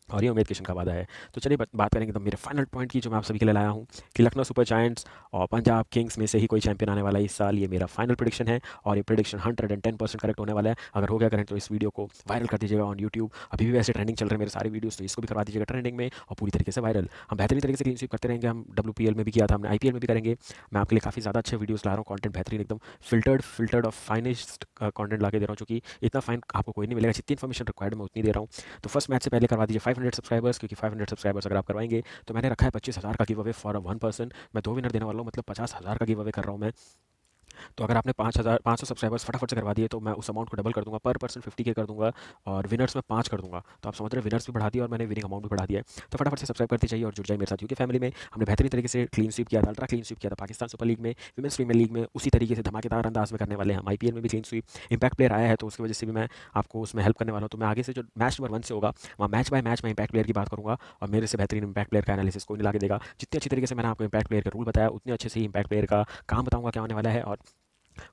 और ये उमेद किशन का वादा है। तो चलिए बात करेंगे तो मेरे फाइनल पॉइंट की, जो मैं आप सभी के लिए लाया हूँ कि लखनऊ सुपर जायंट्स और पंजाब किंग्स में से ही कोई चैंपियन आने वाला है इस साल। ये मेरा फाइनल प्रेडिक्शन है, और ये प्रेडिक्शन 110% करेक्ट होने वाला है। अगर हो गया करेंट तो इस वीडियो को वायरल कर दीजिएगा ऑन यूट्यूब। अभी भी वैसे ट्रेंडिंग चल रहे हैं मेरे सारे वीडियोस, तो इसको भी करवा दीजिएगा ट्रेंडिंग में और पूरी तरीके से वायरल। हम बेहतरीन तरीके से क्लीन स्वीप करते रहेंगे, हम WPL में भी किया था, हमने IPL में भी करेंगे। मैं आपके लिए काफ़ी ज़्यादा अच्छे वीडियोस ला रहा हूँ, कंटेंट बेहतरीन एकदम फिल्टर्ड और फाइनेस्ट कंटेंट ला के दे रहा हूँ, जो कि इतना फाइन आपको कोई नहीं मिलेगा, जितनी इन्फॉर्मेशन रिक्वायर्ड मैं उतनी दे रहा हूँ। तो फर्स्ट मैच से पहले करवा दीजिए 500 सब्सक्राइबर्स, क्योंकि 500 सब्सक्राइबर्स अगर आप करवाएंगे तो मैंने रखा है 25,000 का give away for one person. मैं 2 विनर देने वाला हूँ, मतलब 50,000 का गिव अवे कर रहा हूँ मैं। तो अगर आपने 5,500 सब्सक्राइबर्स फटाफट से करवा दिए तो मैं उस अमाउंट को डबल कर दूंगा, पर पर्सन 50K कर दूंगा, और विनर्स में 5 कर दूंगा। तो आप समझ रहे हैं, विनर्स भी बढ़ा दिया और मैंने विनिंग अमाउंट भी बढ़ा दिया है। तो फटाफट से सब्सक्राइब करते जाइए और जुड़ जाइए मेरे साथ यूके फैमिली में। हमने बेहतरीन तरीके से क्लीन स्वीप किया था, अल्ट्रा क्लीन स्वीप किया था पाकिस्तान सुपर लीग में, विमेंस प्रीमियर लीग में उसी तरीके से धमाकेदार अंदाज में करने वाले हैं हम। IPL में भी क्लीन स्वीप, इम्पैक्ट प्लेयर आया है तो उसकी वजह से भी मैं आपको उसमें हेल्प करने वाला हूँ। तो मैं आगे से जो मैच नंबर 1 से होगा वहाँ मैच बाय मैच मैं इम्पैक्ट प्लेयर की बात करूँगा, और मेरे से बेहतरीन इम्पैक्ट प्लेयर का एनालिसिस कोई नहीं ला के देगा। जितनी अच्छी तरीके से मैंने आपको इम्पैक्ट प्लेयर का रूल बताया, उतने अच्छे से ही इम्पैक्ट प्लेयर का काम बताऊंगा क्या होने वाला है, और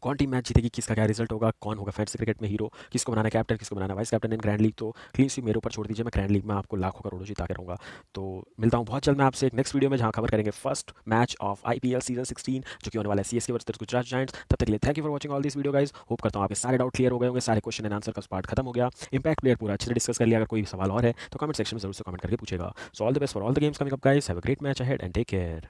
कौन टीम मैच जीतेगी, किसका क्या रिजल्ट होगा, कौन होगा फैंटेसी क्रिकेट में हीरो, किसको बनाना कैप्टन, किसको बनाना vice captain in grand league. तो क्लीन स्वीप मेरे ऊपर छोड़ दीजिए, मैं ग्रैंड लीग में आपको लाखों करोड़ों जिता के रहूँगा। तो मिलता हूँ बहुत जल्द मैं आपसे एक नेक्स्ट वीडियो में, जहाँ कवर करेंगे first match of IPL season 16 जो कि होने वाला है CSK वर्सेस गुजरात जायंट्स। तब तक के लिए thank you for watching all this video guys. Hope करता हूँ आपके सारे डाउट क्लियर हो गए होंगे, सारे क्वेश्चन एंड आंसर का पार्ट खत्म हो गया, इम्पैक्ट प्लेयर पूरा अच्छे से डिस्कस कर लिया। अगर कोई सवाल और है तो कमेंट सेक्शन में जरूर से कमेंट करके पूछेगा। So all the best for all the games coming up guys, have a great match ahead and take care.